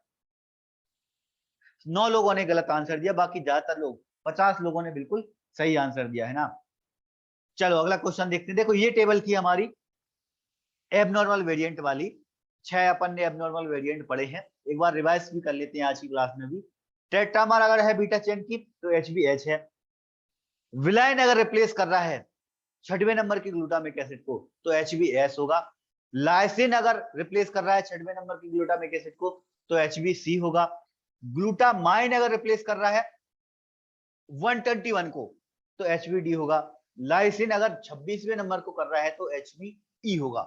9 लोगों ने गलत आंसर दिया, बाकी ज्यादातर लोग 50 लोगों ने बिल्कुल सही आंसर दिया है ना। चलो अगला क्वेश्चन देखते हैं। देखो ये टेबल थी हमारी एबनॉर्मल वेरिएंट वाली, 6 अपन ने एबनॉर्मल वेरिएंट पढ़े हैं, एक बार रिवाइज भी कर लेते हैं आज की क्लास में भी। टेट्रामर अगर है बीटा चेन की तो HbH है। विलाइन अगर रिप्लेस कर रहा है 6वें नंबर की ग्लूटामिक एसिड को तो HbS होगा। लाइसिन अगर रिप्लेस कर रहा है 6वें नंबर की ग्लूटामिक एसिड को तो HbC होगा। ग्लूटामाइन अगर रिप्लेस कर रहा है 121 को तो HbD होगा। लाइसिन अगर 26वें नंबर को कर रहा है तो HbE होगा।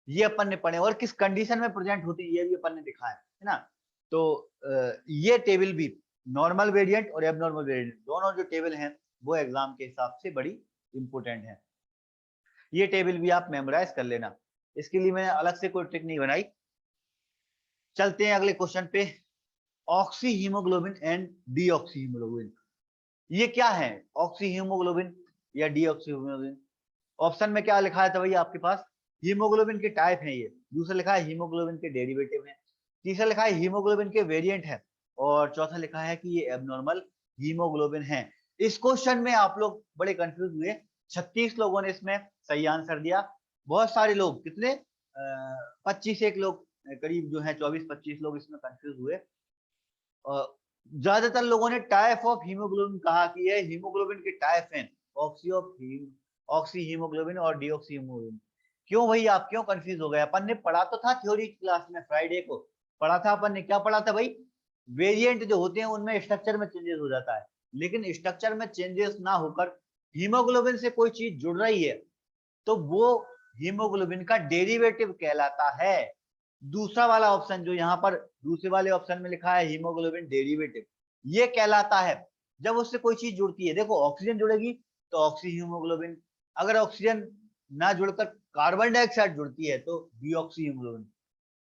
ये अपन ने पढ़े और किस कंडीशन में प्रेजेंट होती है ये भी अपन ने दिखा है ना। तो ये टेबल भी नॉर्मल वेरिएंट और एबनॉर्मल वेरिएंट दोनों जो टेबल हैं वो एग्जाम के हिसाब से बड़ी इंपॉर्टेंट है। ये टेबल भी आप मेमोराइज कर लेना, इसके लिए मैंने अलग से कोई ट्रिक नहीं बनाई। चलते हैं अगले क्वेश्चन पे। Oxy haemoglobin and deoxy haemoglobin, ये क्या है, ऑक्सी हीमोग्लोबिन या डीऑक्सी हीमोग्लोबिन। ऑप्शन में क्या लिखा है था भैया आपके पास, हीमोग्लोबिन के टाइप है ये, दूसरा लिखा है हीमोग्लोबिन के डेरिवेटिव है, तीसरा लिखा है हीमोग्लोबिन के वेरिएंट है, और चौथा लिखा है कि ये एबनॉर्मल हीमोग्लोबिन है। इस क्वेश्चन में आप लोग बड़े कंफ्यूज हुए, 36 लोगों ने इसमें सही आंसर दिया। बहुत सारे लोग कितने 25 एक लोग करीब जो है 24-25 लोग इसमें कंफ्यूज हुए। ज्यादातर लोगों ने टाइप ऑफ हीमोग्लोबिन कहा कि ये हीमोग्लोबिन के टाइप हैं, ऑक्सी हीमोग्लोबिन और डीऑक्सी हीमोग्लोबिन। क्यों भाई आप क्यों कंफ्यूज हो गए, अपन ने पढ़ा तो था थ्योरी क्लास में, फ्राइडे को पढ़ा था अपन ने, क्या पढ़ा था भाई, वेरिएंट जो होते हैं उनमें स्ट्रक्चर में चेंजेस हो जाता है, लेकिन स्ट्रक्चर में चेंजेस ना होकर हीमोग्लोबिन से कोई चीज जुड़ रही है तो वो हीमोग्लोबिन का डेरिवेटिव कहलाता है। दूसरा वाला ऑप्शन जो यहाँ पर दूसरे वाले ऑप्शन में लिखा है हीमोग्लोबिन डेरिवेटिव, ये कहलाता है जब उससे कोई चीज जुड़ती है। देखो ऑक्सीजन जुड़ेगी तो ऑक्सी हीमोग्लोबिन, अगर ऑक्सीजन ना जुड़कर कार्बन डाइऑक्साइड जुड़ती है तो डीऑक्सी हीमोग्लोबिन,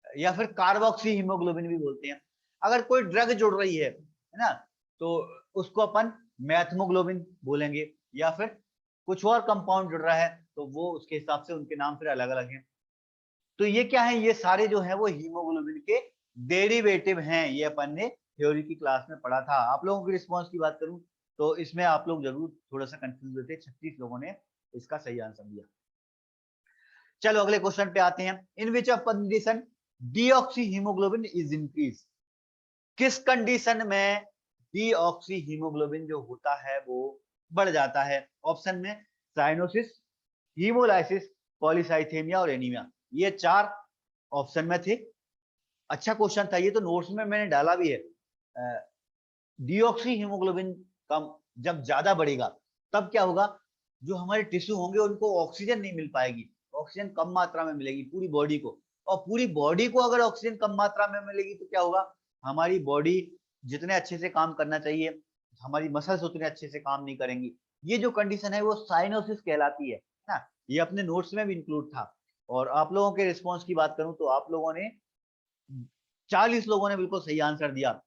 या फिर कार्बोक्सी हीमोग्लोबिन भी बोलते हैं। अगर कोई ड्रग जुड़ रही है ना तो उसको अपन मैथमोग्लोबिन बोलेंगे, या फिर कुछ और कंपाउंड जुड़ रहा है तो वो उसके हिसाब से उनके नाम फिर अलग अलग हैं। तो ये क्या है, ये सारे जो है वो हीमोग्लोबिन के डेरिवेटिव हैं, ये अपन ने थ्योरी की क्लास में पढ़ा था। आप लोगों के रिस्पांस की बात करूं तो इसमें आप लोग जरूर थोड़ा सा कंफ्यूज हुए थे, 36 लोगों ने इसका सही आंसर दिया। चलो अगले क्वेश्चन पे आते हैं। In which of condition deoxy haemoglobin is increase, किस कंडीशन में डीऑक्सी हीमोग्लोबिन जो होता है वो बढ़ जाता है। ऑप्शन में साइनोसिस, हीमोलाइसिस, पॉलीसाइथेमिया और एनीमिया, ये 4 ऑप्शन में थे। अच्छा क्वेश्चन था ये, तो नोट्स में मैंने डाला भी है। डीऑक्सी हीमोग्लोबिन कम जब ज्यादा बढ़ेगा तब क्या होगा, जो हमारे टिश्यू होंगे उनको ऑक्सीजन नहीं मिल पाएगी, ऑक्सीजन कम मात्रा में मिलेगी पूरी बॉडी को, और पूरी बॉडी को अगर ऑक्सीजन कम मात्रा में मिलेगी तो क्या होगा, हमारी बॉडी जितने अच्छे से काम करना चाहिए हमारी मसल्स उतने अच्छे से काम नहीं करेंगी। ये जो कंडीशन है वो साइनोसिस कहलाती है ना, ये अपने नोट्स में भी इंक्लूड था। और आप लोगों के रिस्पॉन्स की बात करूं तो आप लोगों ने 40 लोगों ने बिल्कुल सही आंसर दिया।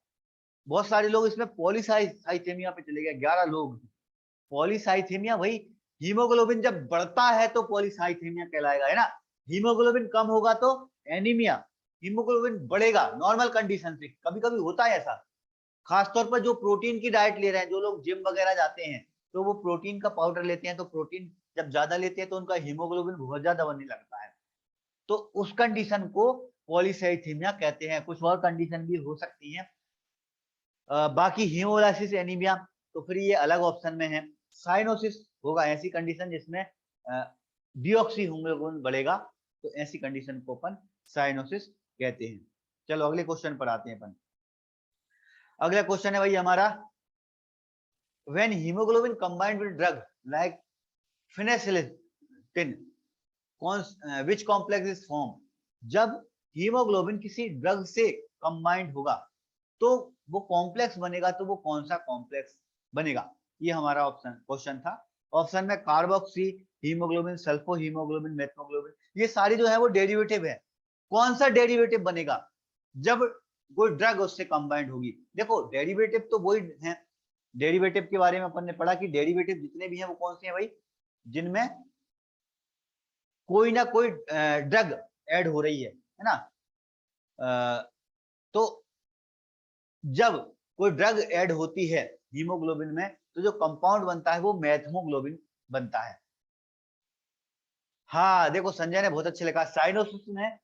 बहुत सारे लोग इसमें पॉलीसाइथेमिया पे चले गए, 11 लोग। पॉलीसाइथेमिया भाई, हीमोग्लोबिन जब बढ़ता है तो पॉलीसाइथेमिया कहलाएगा, है ना। हीमोग्लोबिन कम होगा तो एनीमिया, हीमोग्लोबिन बढ़ेगा नॉर्मल कंडीशन से, कभी कभी होता है ऐसा, खासतौर पर जो प्रोटीन की डाइट ले रहे हैं, जो लोग जिम वगैरह जाते हैं तो वो प्रोटीन का पाउडर लेते हैं तो प्रोटीन जब ज्यादा लेते हैं तो उनका हीमोग्लोबिन बहुत ज्यादा बनने लगता है, तो उस कंडीशन को पॉलीसाइथीमिया कहते हैं। कुछ और कंडीशन भी हो सकती है। बाकी हीमोलाइसिस एनीमिया तो फिर ये अलग ऑप्शन में है। साइनोसिस होगा ऐसी कंडीशन जिसमें डीऑक्सी हीमोग्लोबिन बढ़ेगा, तो ऐसी कंडीशन को अपन साइनोसिस कहते हैं। चलो अगले क्वेश्चन पर आते हैं अपन। अगला क्वेश्चन है भाई हमारा, when haemoglobin combined with drug like penicillin which complex is form. जब हीमोग्लोबिन किसी ड्रग से कंबाइंड होगा तो वो कॉम्प्लेक्स बनेगा, तो वो कौन सा कॉम्प्लेक्स बनेगा, ये हमारा ऑप्शन क्वेश्चन था। ऑप्शन में carboxy haemoglobin, sulpho haemoglobin, methemoglobin, ये सारी जो है वो डेरिवेटिव है। कौन सा डेरिवेटिव बनेगा जब कोई ड्रग उससे कंबाइंड होगी। देखो डेरिवेटिव तो वही है, डेरिवेटिव के बारे में अपन ने पढ़ा कि डेरिवेटिव जितने भी हैं वो कौन से हैं भाई, जिनमें कोई ना कोई ड्रग ऐड हो रही है ना। तो जब कोई ड्रग ऐड होती है हीमोग्लोबिन में तो जो कंपाउंड बनता है वो मेथमोग्लोबिन बनता है। हाँ देखो संजय ने बहुत अच्छे लिखा, साइनोसिस में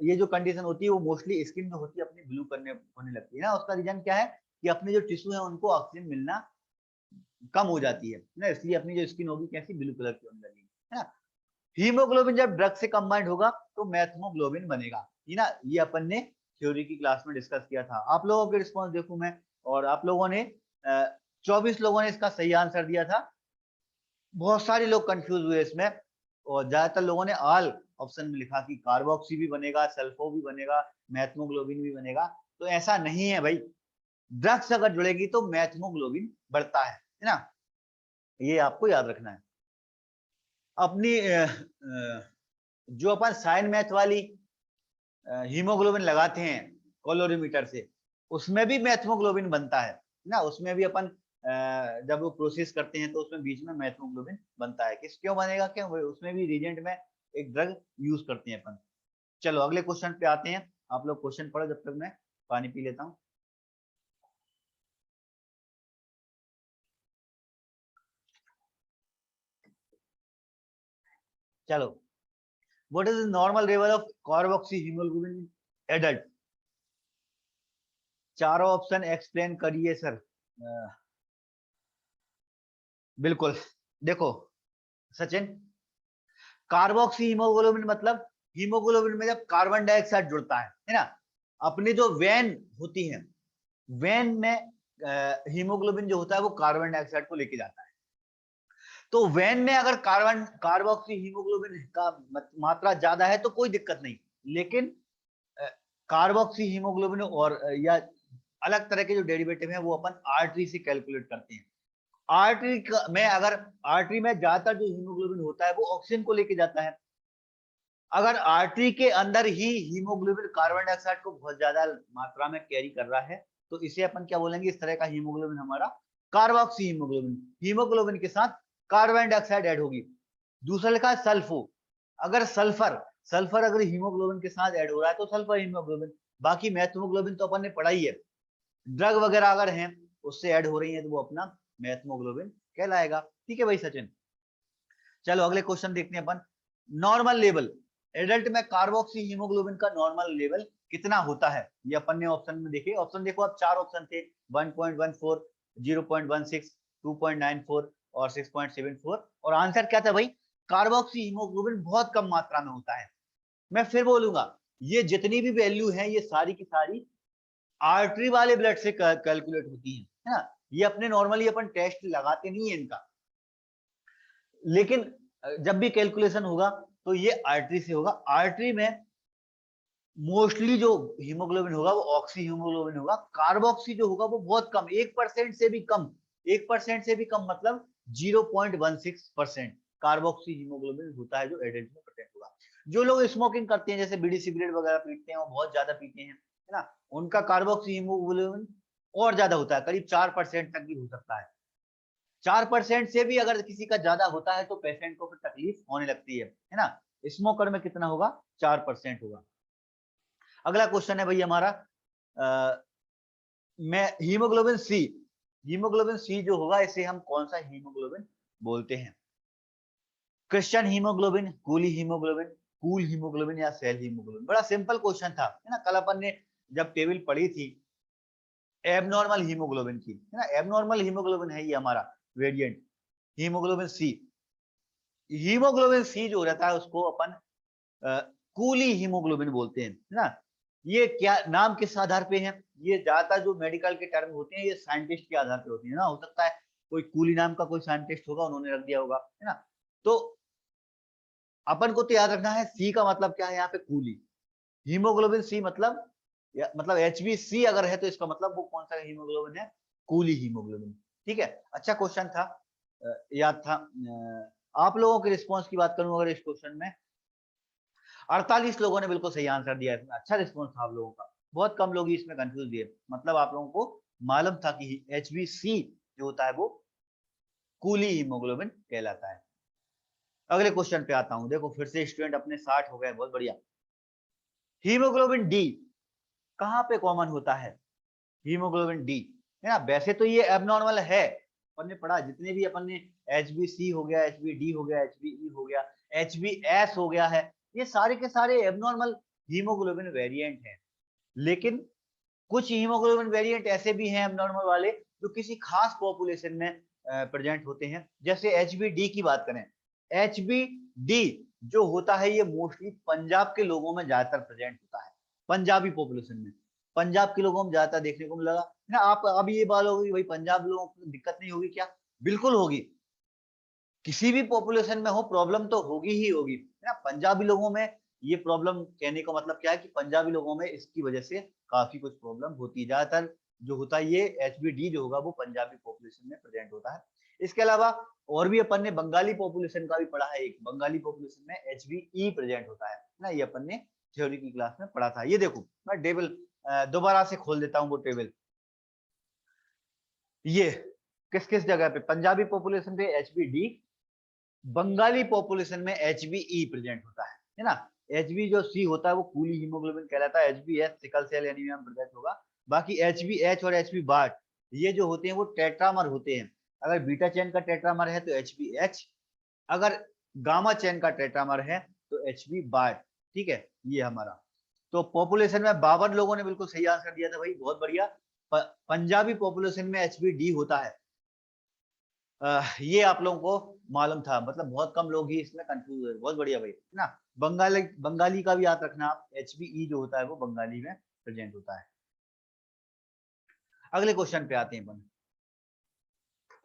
ये जो कंडीशन होती है वो मोस्टली स्किन में होती है, अपनी ब्लू करने होने लगती है ना। उसका रीजन क्या है कि अपने जो टिश्यू है उनको ऑक्सीजन मिलना कम हो जाती है ना, इसलिए अपनी जो स्किन होगी कैसी ब्लू कलर की होने लगेगी है ना। हीमोग्लोबिन जब ड्रग से कंबाइंड होगा तो मेथमोग्लोबिन बनेगा, ये ना, ये अपन ने थ्योरी की क्लास में डिस्कस किया था। आप लोगों के रिस्पॉन्स देखूं मैं, और आप लोगों ने 24 लोगों ने इसका सही आंसर दिया था। बहुत सारे लोग कंफ्यूज हुए इसमें, और ज्यादातर लोगों ने ऑल ऑप्शन में लिखा कि कार्बोक्सी भी बनेगा, सल्फो भी बनेगा, मेथमोग्लोबिन भी बनेगा। तो ऐसा नहीं है भाई, ड्रग्स अगर जुड़ेगी तो मेथमोग्लोबिन बढ़ता है ना, ये आपको याद रखना है। अपनी जो अपन साइन मैथ वाली हीमोग्लोबिन लगाते हैं कोलोरीमीटर से, उसमें भी मेथमोग्लोबिन बनता है ना। उसमें भी अपन जब वो प्रोसेस करते हैं तो उसमें बीच में मेथमोग्लोबिन बनता है। किस क्यों बनेगा, क्यों, उसमें भी रिजेंट में एक ड्रग यूज करते हैं अपन। चलो अगले क्वेश्चन पे आते हैं। आप लोग क्वेश्चन पढ़ो जब तक मैं पानी पी लेता हूँ। चलो, what is normal level of carboxy haemoglobin adult. चारों ऑप्शन एक्सप्लेन करिए सर। बिल्कुल, देखो सचिन, कार्बोक्सी हीमोग्लोबिन मतलब हीमोग्लोबिन में जब कार्बन डाइऑक्साइड जुड़ता है ना। अपनी जो वेन होती है, वेन में हीमोग्लोबिन जो होता है वो कार्बन डाइऑक्साइड को लेके जाता है। तो वेन में अगर कार्बोक्सी हीमोग्लोबिन का मात्रा ज्यादा है तो कोई दिक्कत नहीं, लेकिन कार्बोक्सी हीमोग्लोबिन और या अलग तरह के जो डेरिवेटिव है वो अपन आर्टरी से कैलकुलेट करते हैं। आर्टरी में अगर आर्टरी में ज्यादातर जो हीमोग्लोबिन होता है वो ऑक्सीजन को लेके जाता है। अगर आर्टरी के अंदर ही हीमोग्लोबिन कार्बन डाइऑक्साइड को बहुत ज्यादा मात्रा में कैरी कर रहा है तो इसे अपन क्या बोलेंगे, इस तरह का हीमोग्लोबिन हमारा कार्बोक्सी हीमोग्लोबिन। हीमोग्लोबिन के साथ कार्बन डाइऑक्साइड ऐड होगी। दूसरा लिखा है सल्फो, अगर सल्फर सल्फर अगर हीमोग्लोबिन के साथ ऐड हो रहा है तो सल्फर हीमोग्लोबिन। बाकी मेथमोग्लोबिन तो अपन ने पढ़ा ही है, ड्रग वगैरह अगर हैं उससे ऐड हो रही है तो वो अपना मेथमोग्लोबिन कहलाएगा। ठीक है भाई सचिन। चलो अगले क्वेश्चन देखते हैं अपन। नॉर्मल लेवल एडल्ट में कार्बोक्सी हीमोग्लोबिन का नॉर्मल लेवल कितना होता है, ये अपन ने ऑप्शन में देखे। ऑप्शन देखो, अब चार ऑप्शन थे, 1.14, 0.16, 2.94 और 6.74। और आंसर क्या था भाई, कार्बोक्सी हीमोग्लोबिन बहुत कम मात्रा में होता है। मैं फिर बोलूंगा, ये जितनी भी वैल्यू है ये सारी की सारी आर्टरी वाले ब्लड से कैलकुलेट होती है ना। ये अपने नॉर्मली अपन टेस्ट लगाते नहीं है इनका, लेकिन जब भी कैलकुलेशन होगा तो ये आर्टरी से होगा। आर्टरी में मोस्टली जो हीमोग्लोबिन होगा वो ऑक्सी हीमोग्लोबिन होगा। कार्बोक्सी जो होगा वो बहुत कम, 1% से भी कम, 1% से भी कम मतलब 0.16% कार्बोक्सी हीमोग्लोबिन होता है जो एडल्ट में प्रेजेंट होगा। जो लोग स्मोकिंग करते हैं, जैसे बीड़ी सिगरेट वगैरह पीते हैं, वो बहुत ज्यादा पीते हैं है ना, उनका कार्बोक्सी हीमोग्लोबिन और ज्यादा होता है, करीब 4% तक भी हो सकता है। 4% से भी अगर किसी का ज्यादा होता है तो पेशेंट को फिर तकलीफ होने लगती है ना। स्मोकर में कितना होगा, 4% होगा। अगला क्वेश्चन है भाई हमारा, मैं हीमोग्लोबिन सी जो होगा इसे हम कौन सा हीमोग्लोबिन बोलते हैं। Christian haemoglobin, coolie haemoglobin, cool haemoglobin या सेल हीमोग्लोबिन? बड़ा सिंपल क्वेश्चन था, है ना। कल अपन ने जब टेबल पढ़ी थी एबनॉर्मल हीमोग्लोबिन की, है ना। एबनॉर्मल हीमोग्लोबिन है ये हमारा variant, haemoglobin C. Haemoglobin C जो रहता है उसको अपन कूली हीमोग्लोबिन बोलते हैं, है ना। ये क्या नाम किस आधार पे है? ये ज्यादातर जो मेडिकल के टर्म होते हैं ये साइंटिस्ट के आधार पे होते हैं ना। हो सकता है कोई कूली नाम का कोई साइंटिस्ट होगा, उन्होंने रख दिया होगा, है ना। तो अपन को तो याद रखना है सी का मतलब क्या है यहाँ पे, कूली। हीमोग्लोबिन सी मतलब मतलब HbC अगर है तो इसका मतलब वो कौन सा हीमोग्लोबिन है, कूली हीमोग्लोबिन। ठीक है, अच्छा क्वेश्चन था, याद था। आप लोगों के रिस्पॉन्स की बात करूं अगर इस क्वेश्चन में 48 लोगों ने बिल्कुल सही आंसर दिया, इसमें अच्छा रिस्पॉन्स था आप लोगों का। बहुत कम लोग ही इसमें कंफ्यूज दिए, मतलब आप लोगों को मालूम था कि HbC जो होता है वो कूली हीमोग्लोबिन कहलाता है। अगले क्वेश्चन पे आता हूं, देखो फिर से स्टूडेंट अपने 60 हो गए, बहुत बढ़िया। हीमोग्लोबिन डी कहां पे कॉमन होता है? हीमोग्लोबिन डी, है ना। वैसे तो ये एबनॉर्मल है, अपन ने पढ़ा जितने भी अपन ने HbC हो गया, HbD हो गया, HbE हो गया, HbS हो गया है, ये सारे के सारे एबनॉर्मल हीमोग्लोबिन वेरिएंट हैं। लेकिन कुछ हीमोग्लोबिन वेरिएंट ऐसे भी हैं एबनॉर्मल वाले जो किसी खास पॉपुलेशन में प्रेजेंट होते हैं। जैसे HbD की बात करें, HbD जो होता है ये मोस्टली पंजाब के लोगों में ज्यादातर प्रेजेंट होता है, पंजाबी पॉपुलेशन में, पंजाब के लोगों में ज्यादातर देखने को मिलेगा ना। आप अब ये बात होगी भाई पंजाब लोगों को दिक्कत नहीं होगी क्या? बिल्कुल होगी, किसी भी पॉपुलेशन में हो प्रॉब्लम तो होगी ही होगी, है ना। पंजाबी लोगों में ये प्रॉब्लम, कहने का मतलब क्या है कि पंजाबी लोगों में इसकी वजह से काफी कुछ प्रॉब्लम होती है। ज्यादातर जो होता है ये HbD जो होगा वो पंजाबी पॉपुलेशन में प्रेजेंट होता है। इसके अलावा और भी अपन ने बंगाली पॉपुलेशन का भी पढ़ा है, एक बंगाली पॉपुलेशन में HbE प्रेजेंट होता है ना, ये अपन ने थ्योरी की क्लास में पढ़ा था। ये देखो मैं टेबल दोबारा से खोल देता हूँ वो टेबल, ये किस किस जगह पे पंजाबी पॉपुलेशन पे HbD, बंगाली पॉपुलेशन में HbE प्रेजेंट होता है ना। HB जो C होता है वो कूली हीमोग्लोबिन कहलाता है, HbS सिकल सेल एनीमिया में प्रेजेंट होगा। बाकी HbH और Hb बाट ये जो होते हैं वो टेट्रामर होते हैं। अगर बीटा चेन का टेट्रामर है तो HbH, अगर गामा चेन का टेट्रामर है तो Hb बाट। ठीक है, ये हमारा तो पॉपुलेशन में 52 लोगों ने बिल्कुल सही आंसर दिया था भाई, बहुत बढ़िया। पंजाबी पॉपुलेशन में HbD होता है, ये आप लोगों को मालूम था, मतलब बहुत कम लोग ही इसमें कंफ्यूज हुए, बहुत बढ़िया भाई, है ना। बंगाली बंगाली का भी याद रखना आप, HbE जो होता है वो बंगाली में प्रेजेंट होता है। अगले क्वेश्चन पे आते हैं अपन।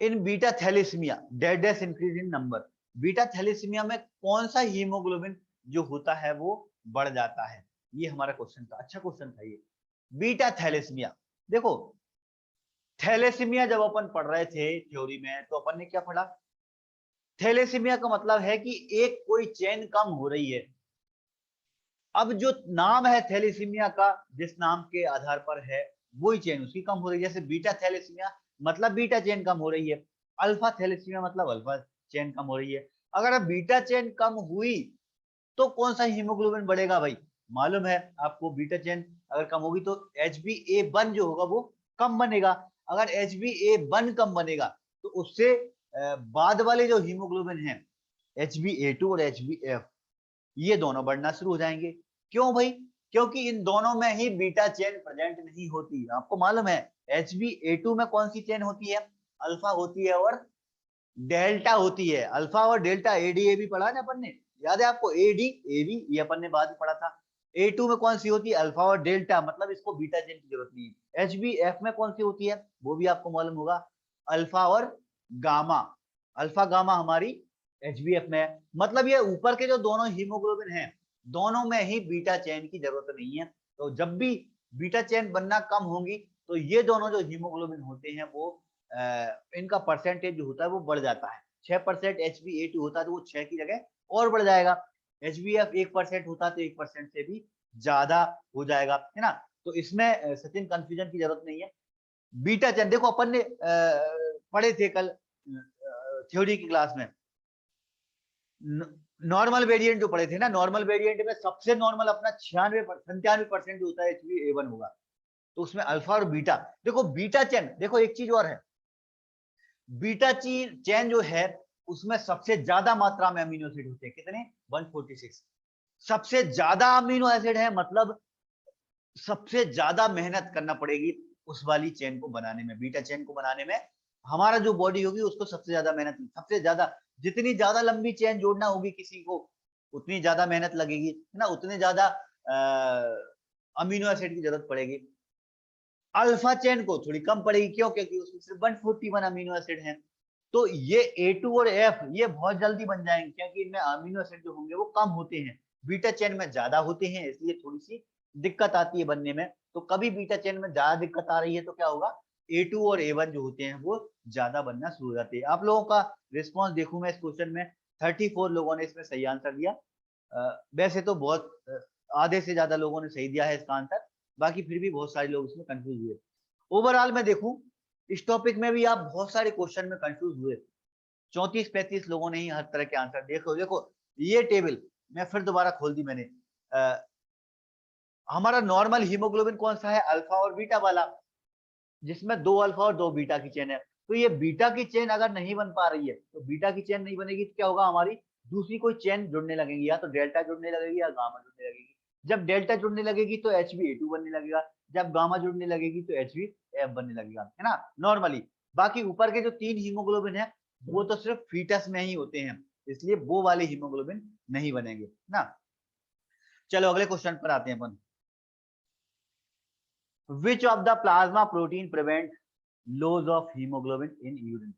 In beta thalassaemia there is increase in number, beta thalassaemia में कौन सा हीमोग्लोबिन जो होता है वो बढ़ जाता है? ये हमारा क्वेश्चन था, अच्छा क्वेश्चन था ये। बीटा थैलेसीमिया, देखो थैलेसीमिया जब अपन पढ़ रहे थे थ्योरी में तो अपन ने क्या पढ़ा, थैलेसीमिया का मतलब है कि एक कोई चेन कम हो रही है। अब जो नाम है थैलेसीमिया का, जिस नाम के आधार पर है वही चेन उसकी कम हो रही है। जैसे बीटा थैलेसीमिया मतलब बीटा चेन कम हो रही है, अल्फा थैलेसीमिया मतलब अल्फा चेन कम हो रही है। अगर अब बीटा चेन कम हुई तो कौन सा हीमोग्लोबिन बढ़ेगा भाई? मालूम है आपको, बीटा चेन अगर कम होगी तो HbA1 जो होगा वो कम बनेगा। अगर HbA1 कम बनेगा तो उससे बाद वाले जो हीमोग्लोबिन है HbA2 और HbF ये दोनों बढ़ना शुरू हो जाएंगे। क्यों भाई? क्योंकि इन दोनों में ही बीटा चेन प्रेजेंट नहीं होती। आपको मालूम है HbA2 में कौन सी चेन होती है? अल्फा होती है और डेल्टा होती है। अल्फा और डेल्टा ADAB पढ़ा ना अपन ने, याद है आपको? ADAB ये अपन ने बाद में पढ़ा था। A2 में कौन सी होती है? अल्फा और डेल्टा, मतलब इसको बीटा चेन की जरूरत नहीं है। HbF में कौन सी होती है वो भी आपको मालूम होगा, अल्फा और गामा। अल्फा गामा हमारी HbF में है। मतलब ये ऊपर के जो दोनों हीमोग्लोबिन हैं दोनों में ही बीटा चेन की जरूरत नहीं है। तो जब भी बीटा चेन बनना कम होगी तो ये दोनों जो हीमोग्लोबिन होते हैं वो इनका परसेंटेज जो होता है वो बढ़ जाता है। 6% HbA2 होता है तो वो 6 की जगह और बढ़ जाएगा। HbF 1% होता है तो 1% से भी ज्यादा हो जाएगा, है ना। तो इसमें सचिन कंफ्यूजन की जरूरत नहीं है। बीटा चेन देखो अपन ने पढ़े थे कल थ्योरी की क्लास में, नॉर्मल वेरिएंट जो पढ़े थे ना, नॉर्मल वेरिएंट में सबसे नॉर्मल अपना 97% होता है HbA1 होगा। तो उसमें अल्फा और बीटा, देखो बीटा चेन, देखो एक चीज और है, बीटा चेन जो है उसमें सबसे ज्यादा मात्रा में अमीनो एसिड होते हैं। कितने? 146। सबसे ज्यादा अमीनो एसिड है, मतलब सबसे ज्यादा मेहनत करना पड़ेगी उस वाली चेन को बनाने में, बीटा चेन को बनाने में। हमारा जो बॉडी होगी उसको सबसे ज्यादा मेहनत, सबसे ज्यादा, जितनी ज्यादा लंबी चेन जोड़ना होगी किसी को उतनी ज्यादा मेहनत लगेगी, है ना, उतने ज्यादा अमीनो एसिड की जरूरत पड़ेगी। अल्फा चेन को थोड़ी कम पड़ेगी, क्यों? क्योंकि उसमें सिर्फ 141 अमीनो एसिड हैं। तो ये A2 और F ये बहुत जल्दी बन जाएंगे, क्योंकि इनमें अमीनो एसिड जो होंगे वो कम होते हैं, बीटा चेन में ज्यादा होते हैं, इसलिए थोड़ी सी दिक्कत आती है बनने में। तो कभी बीटा चेन में ज्यादा दिक्कत आ रही है तो क्या होगा, A2 और A1 जो होते हैं वो ज्यादा बनना शुरू हो जाते हैं। आप लोगों का रिस्पॉन्स देखूं मैं इस क्वेश्चन में, 34 लोगों ने इसमें सही आंसर दिया। वैसे तो बहुत आधे से ज्यादा लोगों ने सही दिया है इसका आंसर, बाकी फिर भी बहुत सारे लोग इसमें कंफ्यूज हुए। ओवरऑल मैं देखूं इस टॉपिक में भी आप बहुत सारे क्वेश्चन में कंफ्यूज हुए, 34-35 लोगों ने ही हर तरह के आंसर। देखो देखो ये टेबल मैं फिर दोबारा खोल दी मैंने। हमारा नॉर्मल हीमोग्लोबिन कौन सा है? अल्फा और बीटा वाला, जिसमें 2 अल्फा और 2 बीटा की चेन है। तो ये बीटा की चेन अगर नहीं बन पा रही है, तो बीटा की चेन नहीं बनेगी तो क्या होगा, हमारी दूसरी कोई चेन जुड़ने लगेगी, या तो डेल्टा जुड़ने लगेगी या गामा जुड़ने लगेगी। जब डेल्टा जुड़ने लगेगी तो HbA2 बनने लगेगा, जब गामा जुड़ने लगेगी तो HbF बनने लगेगा, है ना, नॉर्मली। बाकी ऊपर के जो 3 हीमोग्लोबिन है वो तो सिर्फ फीटस में ही होते हैं, इसलिए वो वाले हीमोग्लोबिन नहीं बनेंगे ना। चलो अगले क्वेश्चन पर आते हैं अपन। Which of the plasma protein prevent loss of hemoglobin in urine?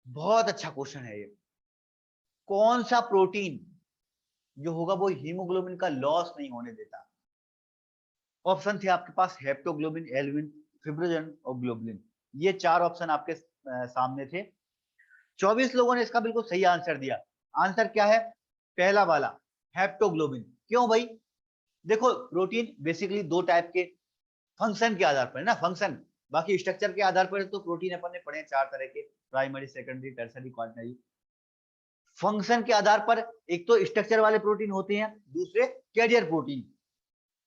बहुत अच्छा क्वेश्चन है ये। कौन सा प्रोटीन जो होगा वो हीमोग्लोबिन का लॉस नहीं होने देता? ऑप्शन थे आपके पास हेप्टोग्लोबिन, एल्ब्यूमिन, फिब्रिनोजन और ग्लोबुलिन। ये 4 ऑप्शन आपके सामने थे। 24 लोगों ने इसका बिल्कुल सही आंसर दिया। आंसर क्या है? पहला वाला हेप्टोग्लोबिन। क्यों भाई? देखो प्रोटीन बेसिकली 2 टाइप के, फंक्शन के आधार पर है ना, फंक्शन, बाकी स्ट्रक्चर के आधार पर तो प्रोटीन अपन ने पढ़े 4 तरह के, primary, secondary, tertiary, quaternary. Function के आधार पर एक तो स्ट्रक्चर वाले प्रोटीन होते हैं, दूसरे कैरियर प्रोटीन।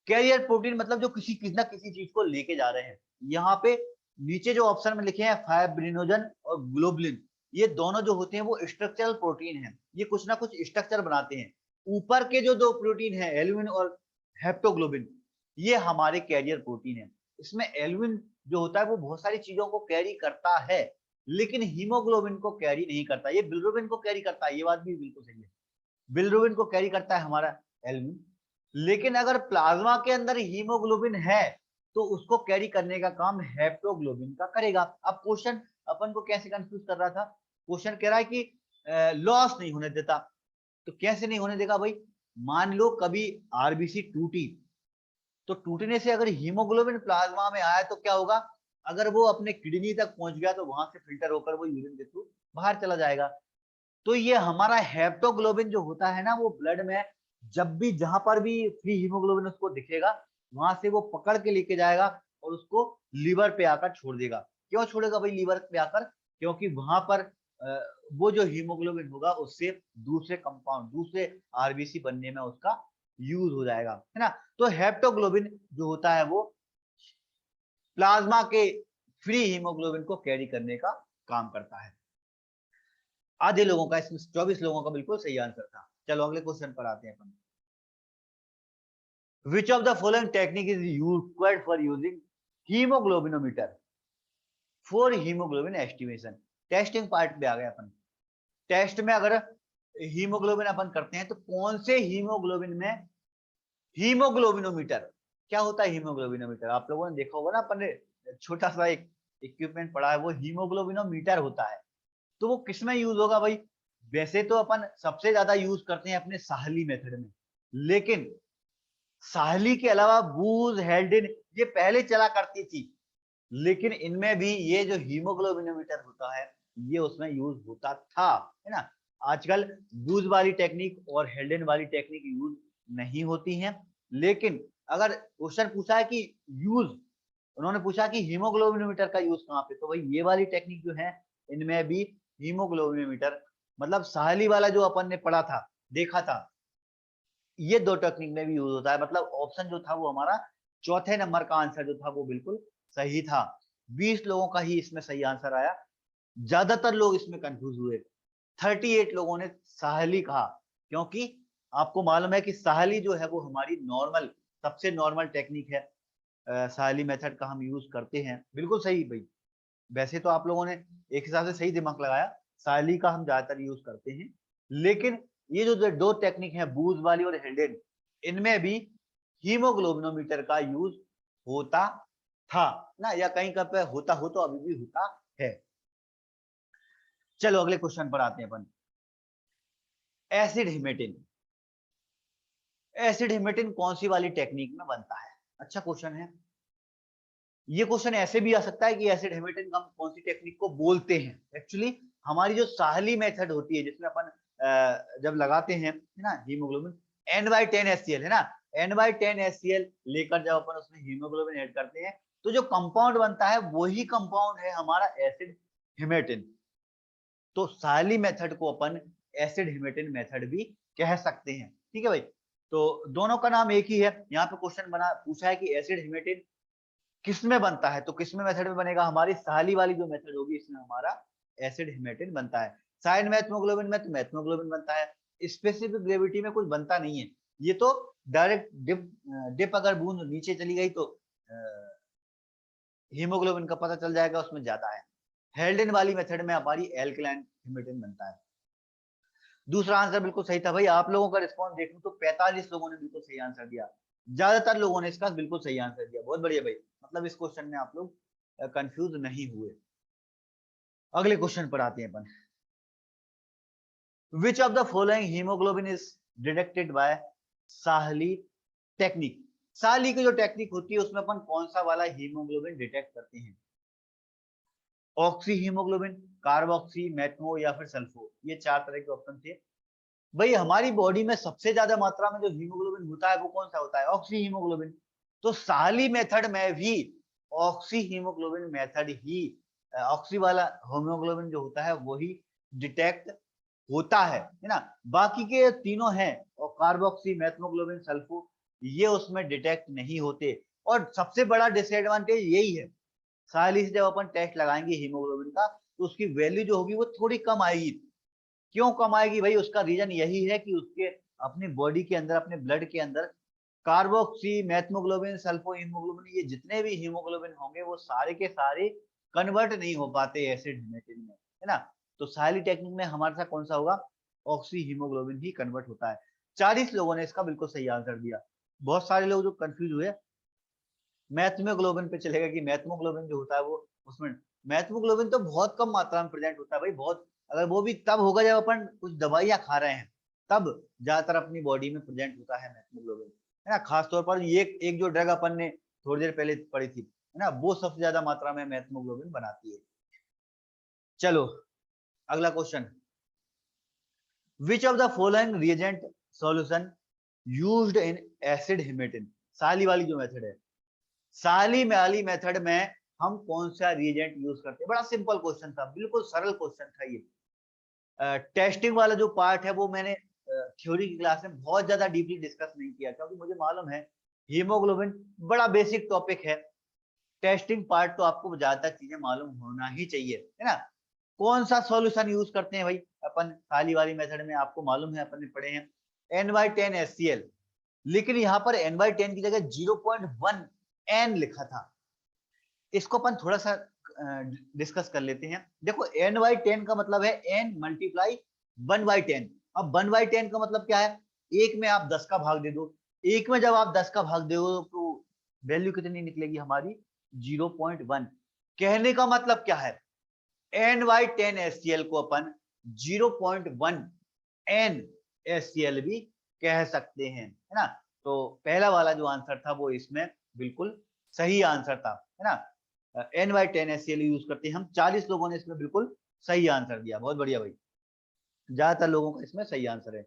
कैरियर प्रोटीन मतलब जो किसी ना किसी चीज को लेके जा रहे हैं। यहाँ पे नीचे जो ऑप्शन में लिखे हैं फाइब्रिनोजन और ग्लोबुलिन, ये दोनों जो होते हैं वो स्ट्रक्चरल प्रोटीन है, ये कुछ ना कुछ स्ट्रक्चर बनाते हैं। ऊपर के जो 2 प्रोटीन है एल्ब्यूमिन और हेप्टोग्लोबिन, ये हमारे कैरियर प्रोटीन है। इसमें एल्ब्यूमिन जो होता है वो बहुत सारी चीजों को कैरी करता है, लेकिन हीमोग्लोबिन को कैरी नहीं करता। ये बिलिरुबिन को कैरी करता है, ये बात भी बिल्कुल सही है, बिलिरुबिन को कैरी करता है हमारा एल्ब्यूमिन। लेकिन अगर प्लाज्मा के अंदर हीमोग्लोबिन है तो उसको कैरी करने का काम हेप्टोग्लोबिन का करेगा। अब क्वेश्चन अपन को कैसे कंफ्यूज कर रहा था, क्वेश्चन कह रहा है कि लॉस नहीं होने देता, तो कैसे नहीं होने देगा भाई? मान लो कभी आरबीसी टूटी, तो टूटने से अगर हीमोग्लोबिन प्लाज्मा में आया तो क्या होगा, अगर वो अपने किडनी तक पहुंच गया तो वहां से फिल्टर होकर वो यूरिन के थ्रू बाहर चला जाएगा। तो ये हमारा हेप्टोग्लोबिन जो होता है ना, वो ब्लड में जब भी जहां पर भी फ्री हीमोग्लोबिन उसको दिखेगा, वहां से वो पकड़ के लेके जाएगा और उसको लीवर पे आकर छोड़ देगा। क्यों छोड़ेगा भाई लीवर पे आकर? क्योंकि वहां पर वो जो हीमोग्लोबिन होगा उससे दूसरे कंपाउंड, दूसरे आरबीसी बनने में उसका यूज हो जाएगा, है ना। तो हेप्टोग्लोबिन जो होता है वो प्लाज्मा के फ्री हीमोग्लोबिन को कैरी करने का काम करता है। आधे लोगों का, इसमें 24 लोगों का बिल्कुल सही आंसर था। चलो अगले क्वेश्चन पर आते हैं अपन। Which of the following technique is required for using hemoglobinometer for hemoglobin estimation? Testing part पे आ गए अपन। टेस्ट में अगर हीमोग्लोबिन अपन करते हैं तो कौन से हीमोग्लोबिन में, हीमोग्लोबिनोमीटर क्या होता है? हीमोग्लोबिनोमीटर आप लोगों ने देखा होगा ना, अपन ने छोटा सा एक इक्विपमेंट पढ़ा है, वो हीमोग्लोबिनोमीटर होता है। तो वो किसमें यूज होगा भाई? वैसे तो अपन सबसे ज्यादा यूज करते हैं अपने साहली मेथड में, लेकिन साहली के अलावा बूज, हेल्डिन ये पहले चला करती थी, लेकिन इनमें भी ये जो हीमोग्लोबिनोमीटर होता है ये उसमें यूज होता था, है ना। आजकल बूज वाली टेक्निक और हेल्डिन वाली टेक्निक यूज नहीं होती हैं। लेकिन अगर क्वेश्चन पूछा है कि यूज, उन्होंने पूछा कि हीमोग्लोबिनोमीटर का यूज कहाँ पे, तो भाई ये वाली टेक्निक जो है इनमें भी हीमोग्लोबिनोमीटर, मतलब साहली वाला जो अपन ने पढ़ा था, देखा था, ये 2 टेक्निक में भी यूज होता है। मतलब ऑप्शन जो था वो हमारा चौथे नंबर का आंसर जो था वो बिल्कुल सही था। 20 लोगों का ही इसमें सही आंसर आया, ज्यादातर लोग इसमें कंफ्यूज हुए। 38 लोगों ने साहली कहा, क्योंकि आपको मालूम है कि साहली जो है वो हमारी नॉर्मल, सबसे नॉर्मल टेक्निक है। साहली मेथड का हम यूज करते हैं, बिल्कुल सही भाई। वैसे तो आप लोगों ने एक हिसाब से सही दिमाग लगाया, साहली का हम ज्यादातर यूज करते हैं, लेकिन ये जो दो टेक्निक है बूज वाली और हेल्डेन, इनमें भी हीमोग्लोबिनोमीटर का यूज होता था ना, या कहीं कहीं पे होता हो तो अभी भी होता है। चलो अगले क्वेश्चन पर आते हैं अपन। एसिड हिमेटिन, एसिड हिमेटिन कौन सी वाली टेक्निक में बनता है? अच्छा क्वेश्चन है। ये क्वेश्चन ऐसे भी आ सकता है कि एसिड हेमेटिन हम कौन सी टेक्निक को बोलते हैं। एक्चुअली हमारी जो साहली मेथड होती है, जिसमें अपन जब लगाते हैं है ना हीमोग्लोबिन, N/10HCl है ना, N/10HCl लेकर जब अपन उसमें हीमोग्लोबिन ऐड करते हैं, तो जो कंपाउंड बनता है वही कंपाउंड है हमारा एसिड हिमेटिन। तो साहली मेथड को अपन एसिड हिमेटिन मेथड भी कह सकते हैं। ठीक है भाई, तो दोनों का नाम एक ही है। यहाँ पे क्वेश्चन बना पूछा है कि एसिड हिमेटिन किसमें बनता है, तो किसमें मेथड में बनेगा? हमारी साहली वाली जो मेथड होगी, इसमें हमारा एसिड हिमेटिन बनता है। साइन मैथमोग्लोबिन में तो मैथमोग्लोबिन बनता है, स्पेसिफिक ग्रेविटी में कुछ बनता नहीं है। ये तो डायरेक्ट डिप अगर बूंद नीचे चली गई तो हीमोग्लोबिन का पता चल जाएगा, उसमें ज्यादा है। हेल्डेन वाली मेथड में हमारी एल्कलाइन हिमेटिन बनता है। दूसरा आंसर बिल्कुल सही था भाई। आप लोगों का रिस्पॉन्स देखूं तो 45 लोगों ने बिल्कुल सही आंसर दिया, ज्यादातर लोगों ने इसका बिल्कुल सही आंसर दिया। बहुत बढ़िया भाई, मतलब इस क्वेश्चन में आप लोग कंफ्यूज नहीं हुए। अगले क्वेश्चन पर आते हैं अपन। Which of the following haemoglobin is detected by Sahli technique? Sahli की जो टेक्निक होती है उसमें अपन कौन सा वाला हीमोग्लोबिन डिटेक्ट करते हैं? ऑक्सी हीमोग्लोबिन, कार्बोक्सी, मैथमो या फिर सल्फो, ये चार तरह के ऑप्शन थे भाई। हमारी बॉडी में सबसे ज्यादा मात्रा में जो हीमोग्लोबिन होता है वो कौन सा होता है? Oxy haemoglobin. तो साहली मेथड में भी ऑक्सी हीमोग्लोबिन मेथड ही, ऑक्सी वाला हीमोग्लोबिन जो होता है वही डिटेक्ट होता है ना। बाकी के तीनों हैं, और कार्बोक्सी, मैथमोग्लोबिन, सल्फो, ये उसमें डिटेक्ट नहीं होते। और सबसे बड़ा डिसएडवांटेज यही है, साहली से जब अपन टेस्ट लगाएंगे हीमोग्लोबिन का, तो उसकी वैल्यू जो होगी वो थोड़ी कम आएगी। क्यों कम आएगी भाई? उसका रीजन यही है कि उसके अपनी बॉडी के अंदर, अपने ब्लड के अंदर कार्बोक्सी, मैथमोग्लोबिन, सल्फो हीमोग्लोबिन, ये जितने भी हीमोग्लोबिन होंगे वो सारे के सारे कन्वर्ट नहीं हो पाते एसिड हिमेटिन में, है ना। तो साहली टेक्निक में हमारे साथ कौन सा होगा? ऑक्सी हीमोग्लोबिन ही कन्वर्ट होता है। 40 लोगों ने इसका बिल्कुल सही आंसर दिया। बहुत सारे लोग जो कंफ्यूज हुए मैथमोग्लोबिन पे चलेगा कि मैथमोग्लोबिन जो होता है वो, उसमें मैथमोग्लोबिन तो बहुत कम मात्रा में प्रेजेंट होता है भाई, बहुत। अगर वो भी तब होगा जब अपन कुछ दवाइयां खा रहे हैं, तब ज्यादातर अपनी बॉडी में प्रेजेंट होता है मैथमोग्लोबिन, है ना। खासतौर पर ये एक जो ड्रग अपन ने थोड़ी देर पहले पढ़ी थी, है ना, वो सबसे ज्यादा मात्रा में मैथमोग्लोबिन बनाती है। चलो अगला question. Which of the following reagent solution used in acid haematin? साली वाली जो मेथड है, साली वाली मेथड में हम कौन सा रिएजेंट यूज करते हैं? बड़ा सिंपल क्वेश्चन था, बिल्कुल सरल क्वेश्चन था ये। टेस्टिंग वाला जो पार्ट है वो मैंने थ्योरी की क्लास में बहुत ज्यादा डीपली डिस्कस नहीं किया, क्योंकि मुझे मालूम है हीमोग्लोबिन बड़ा बेसिक टॉपिक है। टेस्टिंग पार्ट तो आपको ज्यादातर चीजें मालूम होना ही चाहिए, है ना। कौन सा सॉल्यूशन यूज करते हैं भाई अपन साली वाली मेथड में? आपको मालूम है, अपन ने पढ़े हैं N/10HCl, लेकिन यहाँ पर N/10 की जगह 0.1 N लिखा था। इसको अपन थोड़ा सा डिस्कस कर लेते हैं। देखो N/10 का मतलब है N × 1/10। अब 1/10 का मतलब क्या है? एक में आप 10 का भाग दे दो, एक में जब आप 10 का भाग दो तो वैल्यू कितनी निकलेगी हमारी? 0.1। कहने का मतलब क्या है? N/10HCl को अपन 0.1 NaCl भी कह सकते हैं, है ना। तो पहला वाला जो आंसर था वो इसमें बिल्कुल सही आंसर था, है ना। N/10HCl यूज करते हैं हम। 40 लोगों ने इसमें बिल्कुल सही आंसर दिया, बहुत बढ़िया भाई, ज्यादातर लोगों का इसमें सही आंसर है।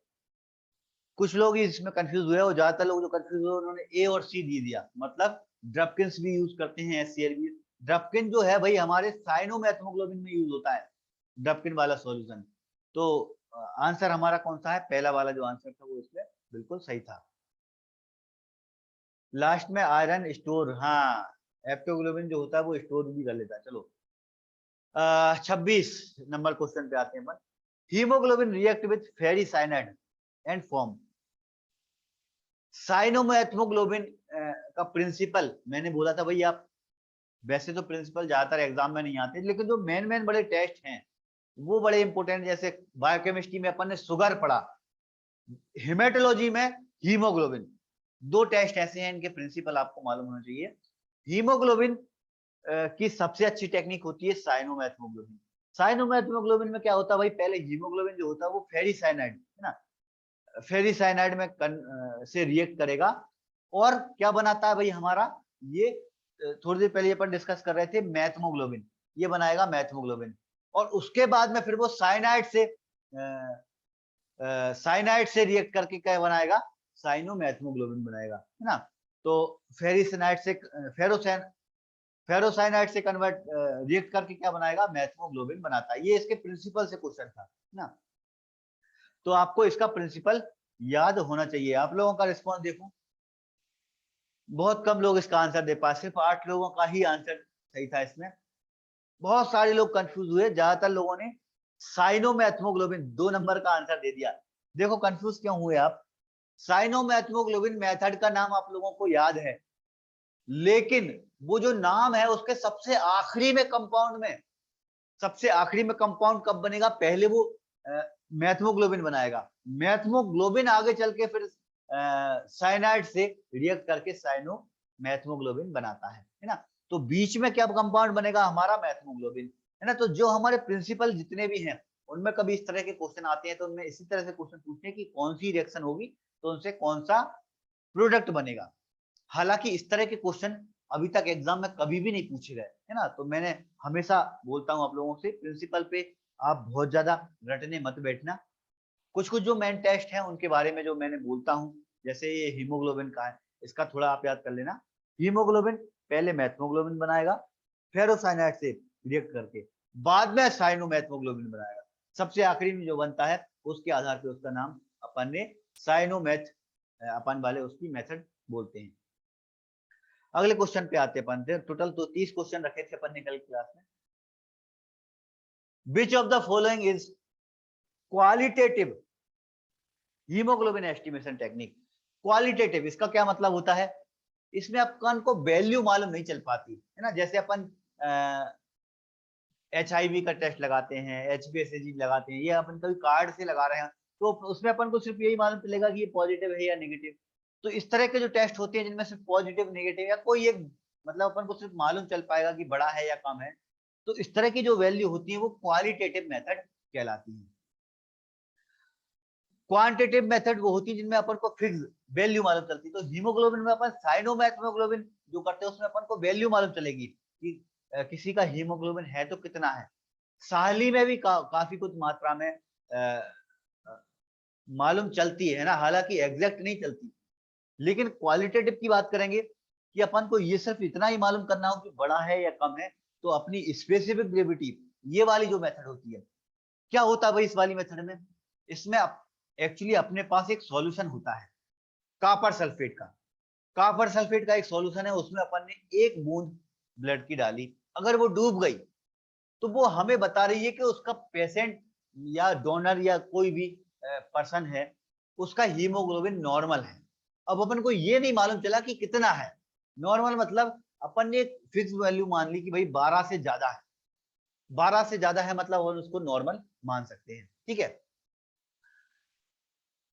कुछ लोग इसमें कंफ्यूज हुए, और ज्यादातर लोग जो कंफ्यूज हुए उन्होंने ए और सी दे दिया, मतलब ड्रपकिंस भी यूज करते हैं, HCl भी। ड्रपकिन जो है भाई हमारे साइनोमैथमोग्लोबिन में यूज होता है, ड्रपकिन वाला सॉल्यूशन। तो आंसर हमारा कौन सा है? पहला वाला जो आंसर था वो इसमें बिल्कुल सही था। लास्ट में आयरन स्टोर, हाँ, हेप्टोग्लोबिन जो होता है वो स्टोर भी कर लेता है। चलो 26 नंबर क्वेश्चन पे आते हैं अपन। Haemoglobin react with ferric cyanide and form. Cyanomethaemoglobin का प्रिंसिपल मैंने बोला था भाई, आप वैसे तो प्रिंसिपल ज्यादातर एग्जाम में नहीं आते, लेकिन जो मेन बड़े टेस्ट हैं वो बड़े इंपॉर्टेंट, जैसे बायोकेमिस्ट्री में अपन ने शुगर पढ़ा, हेमेटोलॉजी में हीमोग्लोबिन, दो टेस्ट ऐसे हैं, इनके प्रिंसिपल आपको मालूम होना चाहिए। हीमोग्लोबिन की सबसे अच्छी टेक्निक होती है साइनोमैथ्मोग्लोबिन। साइनोमैथ्मोग्लोबिन में क्या होता है भाई, पहले हीमोग्लोबिन जो होता है वो फेरिस साइनाइड है ना, फेरिस साइनाइड में से रिएक्ट करेगा और क्या बनाता है भाई हमारा, ये थोड़ी देर पहले अपन डिस्कस कर रहे थे मैथ्मोग्लोबिन, ये बनाएगा मैथ्मोग्लोबिन, और उसके बाद में फिर वो साइनाइड से रिएक्ट करके क्या बनाएगा, साइनोमैथ्मोग्लोबिन बनाएगा, है ना। तो फेरिसाइनाइड से फेरोसाइनाइड से कन्वर्ट रिएक्ट करके क्या बनाएगा, मैथ्मोग्लोबिन बनाता है। ये इसके प्रिंसिपल से क्वेश्चन था ना, तो आपको इसका प्रिंसिपल याद होना चाहिए। आप लोगों का रिस्पॉन्स देखो, बहुत कम लोग इसका आंसर दे पाए, सिर्फ 8 लोगों का ही आंसर सही था इसमें। बहुत सारे लोग कंफ्यूज हुए, ज्यादातर लोगों ने साइनोमैथ्मोग्लोबिन 2 नंबर का आंसर दे दिया। देखो कंफ्यूज क्यों हुए आप, साइनोमैथ्मोग्लोबिन मेथड का नाम आप लोगों को याद है, लेकिन वो जो नाम है उसके सबसे आखिरी में कंपाउंड में, सबसे आखिरी में कंपाउंड कब बनेगा, पहले वो मैथ्मोग्लोबिन बनाएगा, मैथ्मोग्लोबिन आगे चल के फिर साइनाइड से रिएक्ट करके साइनोमैथ्मोग्लोबिन बनाता है ना। तो बीच में क्या कंपाउंड बनेगा हमारा, मैथ्मोग्लोबिन, है ना। तो जो हमारे प्रिंसिपल जितने भी हैं उनमें कभी इस तरह के क्वेश्चन आते हैं तो उनमें इसी तरह से क्वेश्चन पूछते हैं कि कौन सी रिएक्शन होगी तो उनसे कौन सा प्रोडक्ट बनेगा। हालांकि इस तरह के क्वेश्चन अभी तक एग्जाम में कभी भी नहीं पूछे गए, है ना। तो मैंने हमेशा बोलता हूं आप लोगों से, प्रिंसिपल पे आप बहुत ज्यादा रटने मत बैठना। कुछ कुछ जो मेन टेस्ट है उनके बारे में जो मैंने बोलता हूं, जैसे ये हीमोग्लोबिन का है, इसका थोड़ा आप याद कर लेना। हीमोग्लोबिन पहले मैथ्मोग्लोबिन बनाएगा, फेरोसाइनाइड से रिएक्ट करके बाद में साइनोमैथ्मोग्लोबिन बनाएगा, सबसे आखिरी में जो बनता है उसके आधार पर उसका नाम अपन ने साइनोमैथ, अपन वाले उसकी मेथड बोलते हैं। अगले क्वेश्चन पे आते हैं अपन, टोटल तो 30 क्वेश्चन रखे थे अपन ने कल क्लास में। विच of the following is qualitative haemoglobin estimation technique. Qualitative इसका क्या मतलब होता है, इसमें अपन को वैल्यू मालूम नहीं चल पाती है ना। जैसे अपन HIV का टेस्ट लगाते हैं, HbSAg लगाते हैं, ये अपन कभी कार्ड से लगा रहे हैं तो उसमें अपन को सिर्फ यही मालूम चलेगा कि ये पॉजिटिव है या नेगेटिव। तो इस तरह के जो टेस्ट होते हैं जिनमें सिर्फ पॉजिटिव नेगेटिव या कोई एक मतलब अपन को सिर्फ मालूम चल पाएगा कि बड़ा है या कम है, तो इस तरह की जो वैल्यू होती है वो क्वालिटेटिव मेथड कहलाती है। क्वांटिटेटिव मेथड वो होती है जिनमें अपन को फिक्स वैल्यू मालूम चलती है। तो हीमोग्लोबिन में अपन साइनोमैथ्मोग्लोबिन जो करते हैं उसमें अपन को वैल्यू मालूम चलेगी कि किसी का हीमोग्लोबिन है तो कितना है। साहली में भी काफी कुछ मात्रा में मालूम चलती है ना, हालांकि एग्जैक्ट नहीं चलती। लेकिन क्वालिटेटिव की बात करेंगे कि अपन को ये सिर्फ इतना ही मालूम करना हो कि बड़ा है या कम है, तो अपनी स्पेसिफिक ग्रेविटी ये वाली जो मेथड होती है, क्या होता है भाई इस वाली मेथड में, इसमें एक्चुअली अपने पास एक सॉल्यूशन होता है कॉपर सल्फेट का। कॉपर सल्फेट का एक सॉल्यूशन है, उसमें अपन ने एक बूंद ब्लड की डाली, अगर वो डूब गई तो वो हमें बता रही है कि उसका पेशेंट या डोनर या कोई भी पर्सन है उसका हीमोग्लोबिन नॉर्मल है। अब अपन को ये नहीं मालूम चला कि कितना है नॉर्मल, मतलब अपन ने एक फिक्स वैल्यू मान ली कि भाई 12 से ज्यादा है, 12 से ज्यादा है मतलब अपन उसको नॉर्मल मान सकते हैं, ठीक है।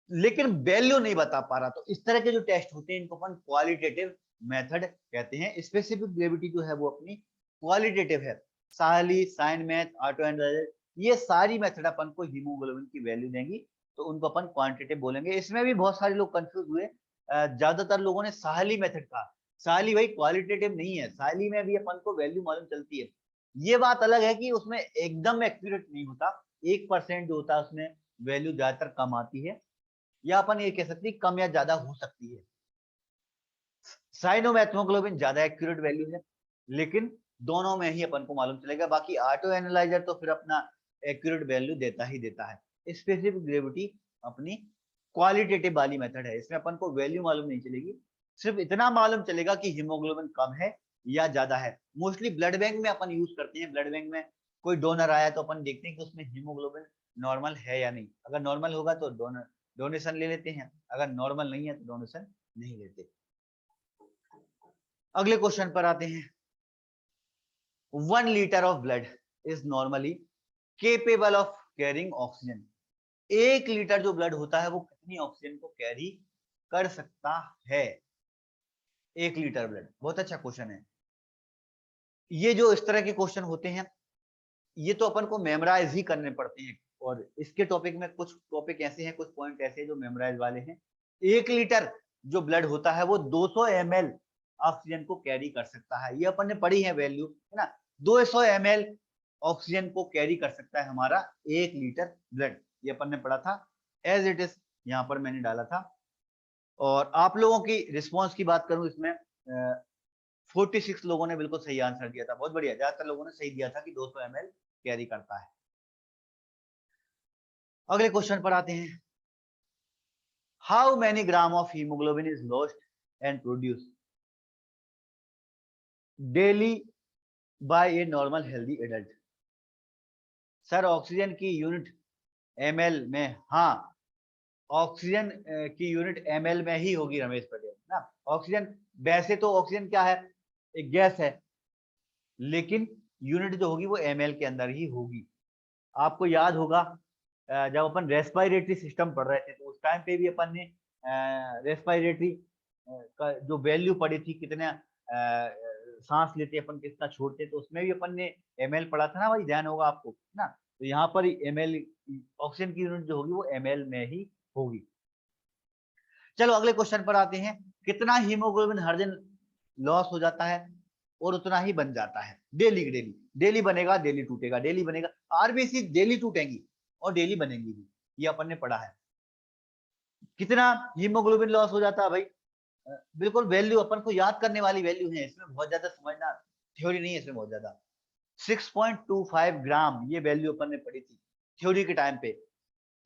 लेकिन वैल्यू नहीं बता पा रहा, तो इस तरह के जो टेस्ट होते हैं इनको अपन क्वालिटेटिव मेथड कहते हैं। स्पेसिफिक ग्रेविटी जो है वो अपनी क्वालिटेटिव है। साहली, साइनमैथ, ऑटो एनालाइजर, ये सारी मेथड अपन को हीमोग्लोबिन की वैल्यू देंगी, तो उनको अपन क्वांटिटेटिव बोलेंगे। इसमें भी बहुत सारे लोग कंफ्यूज हुए, ज्यादातर लोगों ने साहली मेथड कहा। साहली भाई क्वालिटेटिव नहीं है, साहली में भी अपन को वैल्यू मालूम चलती है। ये बात अलग है कि उसमें एकदम एक्यूरेट नहीं होता, 1% जो होता है उसमें वैल्यू ज्यादातर कम आती है, या अपन ये कह सकते हैं कम या ज्यादा हो सकती है। साइनोमैथ्मोग्लोबिन ज्यादा एक्यूरेट वैल्यू है, लेकिन दोनों में ही अपन को मालूम चलेगा। बाकी ऑटो एनालाइजर तो फिर अपना एक्यूरेट वैल्यू देता ही देता है। स्पेसिफिक ग्रेविटी अपनी क्वालिटेटिव वाली मेथड है, इसमें अपन को वैल्यू मालूम नहीं चलेगी, सिर्फ इतना मालूम चलेगा कि हीमोग्लोबिन कम है या ज्यादा है। मोस्टली ब्लड बैंक में अपन यूज करते हैं, ब्लड बैंक में कोई डोनर आया तो अपन देखते हैं कि उसमें हीमोग्लोबिन नॉर्मल है या नहीं। अगर नॉर्मल होगा तो डोनेशन ले लेते हैं, अगर नॉर्मल नहीं है तो डोनेशन नहीं लेते। अगले क्वेश्चन पर आते हैं। 1 litre of blood is normally capable of carrying oxygen. 1 litre जो ब्लड होता है वो कितनी ऑक्सीजन को कैरी कर सकता है? 1 लीटर ब्लड, बहुत अच्छा क्वेश्चन है। ये जो इस तरह के क्वेश्चन होते हैं ये तो अपन को मेमोराइज ही करने पड़ते हैं, और इसके टॉपिक में कुछ टॉपिक ऐसे हैं, कुछ पॉइंट ऐसे हैं जो मेमोराइज वाले हैं। 1 लीटर जो ब्लड होता है वो 200 ml ऑक्सीजन को कैरी कर सकता है। ये अपन ने पढ़ी है वैल्यू, है ना। 200 ml ऑक्सीजन को कैरी कर सकता है हमारा 1 लीटर ब्लड, ये अपन ने पढ़ा था। एज इट इज यहाँ पर मैंने डाला था। और आप लोगों की रिस्पॉन्स की बात करूं इसमें 46 लोगों ने बिल्कुल सही आंसर दिया था, बहुत बढ़िया। ज्यादातर लोगों ने सही दिया था कि 200 ml कैरी करता है। अगले क्वेश्चन पर आते हैं। How many gram of haemoglobin is lost and produce daily by a normal healthy adult? Sir oxygen की यूनिट ml में, हाँ ऑक्सीजन की यूनिट ml में ही होगी रमेश पटेल ना। ऑक्सीजन, वैसे तो ऑक्सीजन क्या है, एक गैस है, लेकिन यूनिट जो होगी वो ml के अंदर ही होगी। आपको याद होगा जब अपन रेस्पिरेटरी सिस्टम पढ़ रहे थे तो उस टाइम पे भी अपन ने रेस्पिरेटरी का जो वैल्यू पढ़ी थी, कितना सांस लेते अपन कितना छोड़ते, तो उसमें भी अपन ने ml पढ़ा था ना भाई, ध्यान होगा आपको ना। तो यहाँ पर ml ऑक्सीजन की यूनिट जो होगी वो ml में ही होगी। चलो अगले क्वेश्चन पर आते हैं। कितना हीमोग्लोबिन हर दिन लॉस हो जाता है और उतना ही बन जाता है? डेली डेली, डेली बनेगा डेली टूटेगा, डेली बनेगा, आरबीसी डेली टूटेंगी और डेली बनेंगी भी, ये अपन ने पढ़ा है। कितना हीमोग्लोबिन लॉस हो जाता है भाई? बिल्कुल वैल्यू अपन को याद करने वाली वैल्यू है, इसमें बहुत ज्यादा समझना थ्योरी नहीं है इसमें बहुत ज्यादा। 6.25 ग्राम ये वैल्यू अपन ने पढ़ी थी थ्योरी के टाइम पे।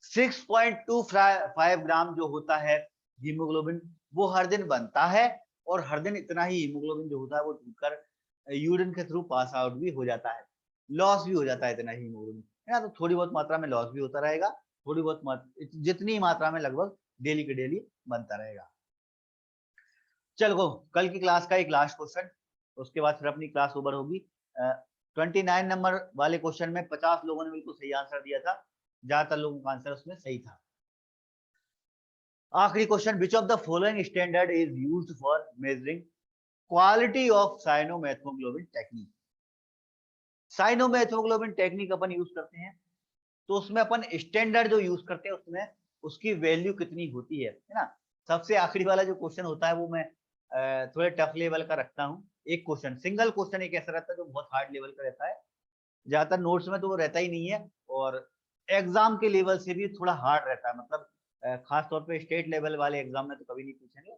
6.25 ग्राम जो होता है हीमोग्लोबिन वो हर दिन बनता है, और हर दिन इतना ही हीमोग्लोबिन जो होता है वो टूटकर यूरिन के थ्रू पास आउट भी हो जाता है, लॉस भी हो जाता है इतना हीमोग्लोबिन, है ना। तो थोड़ी बहुत मात्रा में लॉस भी होता रहेगा, थोड़ी बहुत जितनी मात्रा में लगभग डेली के डेली बनता रहेगा। चलो कल की क्लास का एक लास्ट क्वेश्चन, उसके बाद फिर अपनी क्लास ओवर होगी। 29 नंबर वाले क्वेश्चन में 50 लोगों ने बिल्कुल सही आंसर दिया था, ज्यादातर लोगों का आंसर उसमें सही था। आखिरी question, which of the following standard is used for measuring quality of cyanomethaemoglobin technique? Cyanomethaemoglobin technique अपन यूज करते हैं, तो उसमें अपन स्टैंडर्ड जो यूज करते हैं उसमें उसकी वैल्यू कितनी होती है ना। सबसे आखिरी वाला जो क्वेश्चन होता है वो मैं थोड़े टफ लेवल का रखता हूँ। एक क्वेश्चन, सिंगल क्वेश्चन एक ऐसा रहता है जो बहुत हार्ड लेवल का रहता है, ज्यादातर नोट्स में तो वो रहता ही नहीं है, और एग्जाम के लेवल से भी थोड़ा हार्ड रहता है, मतलब खास तौर पे स्टेट लेवल वाले एग्जाम में तो कभी नहीं पूछेंगे।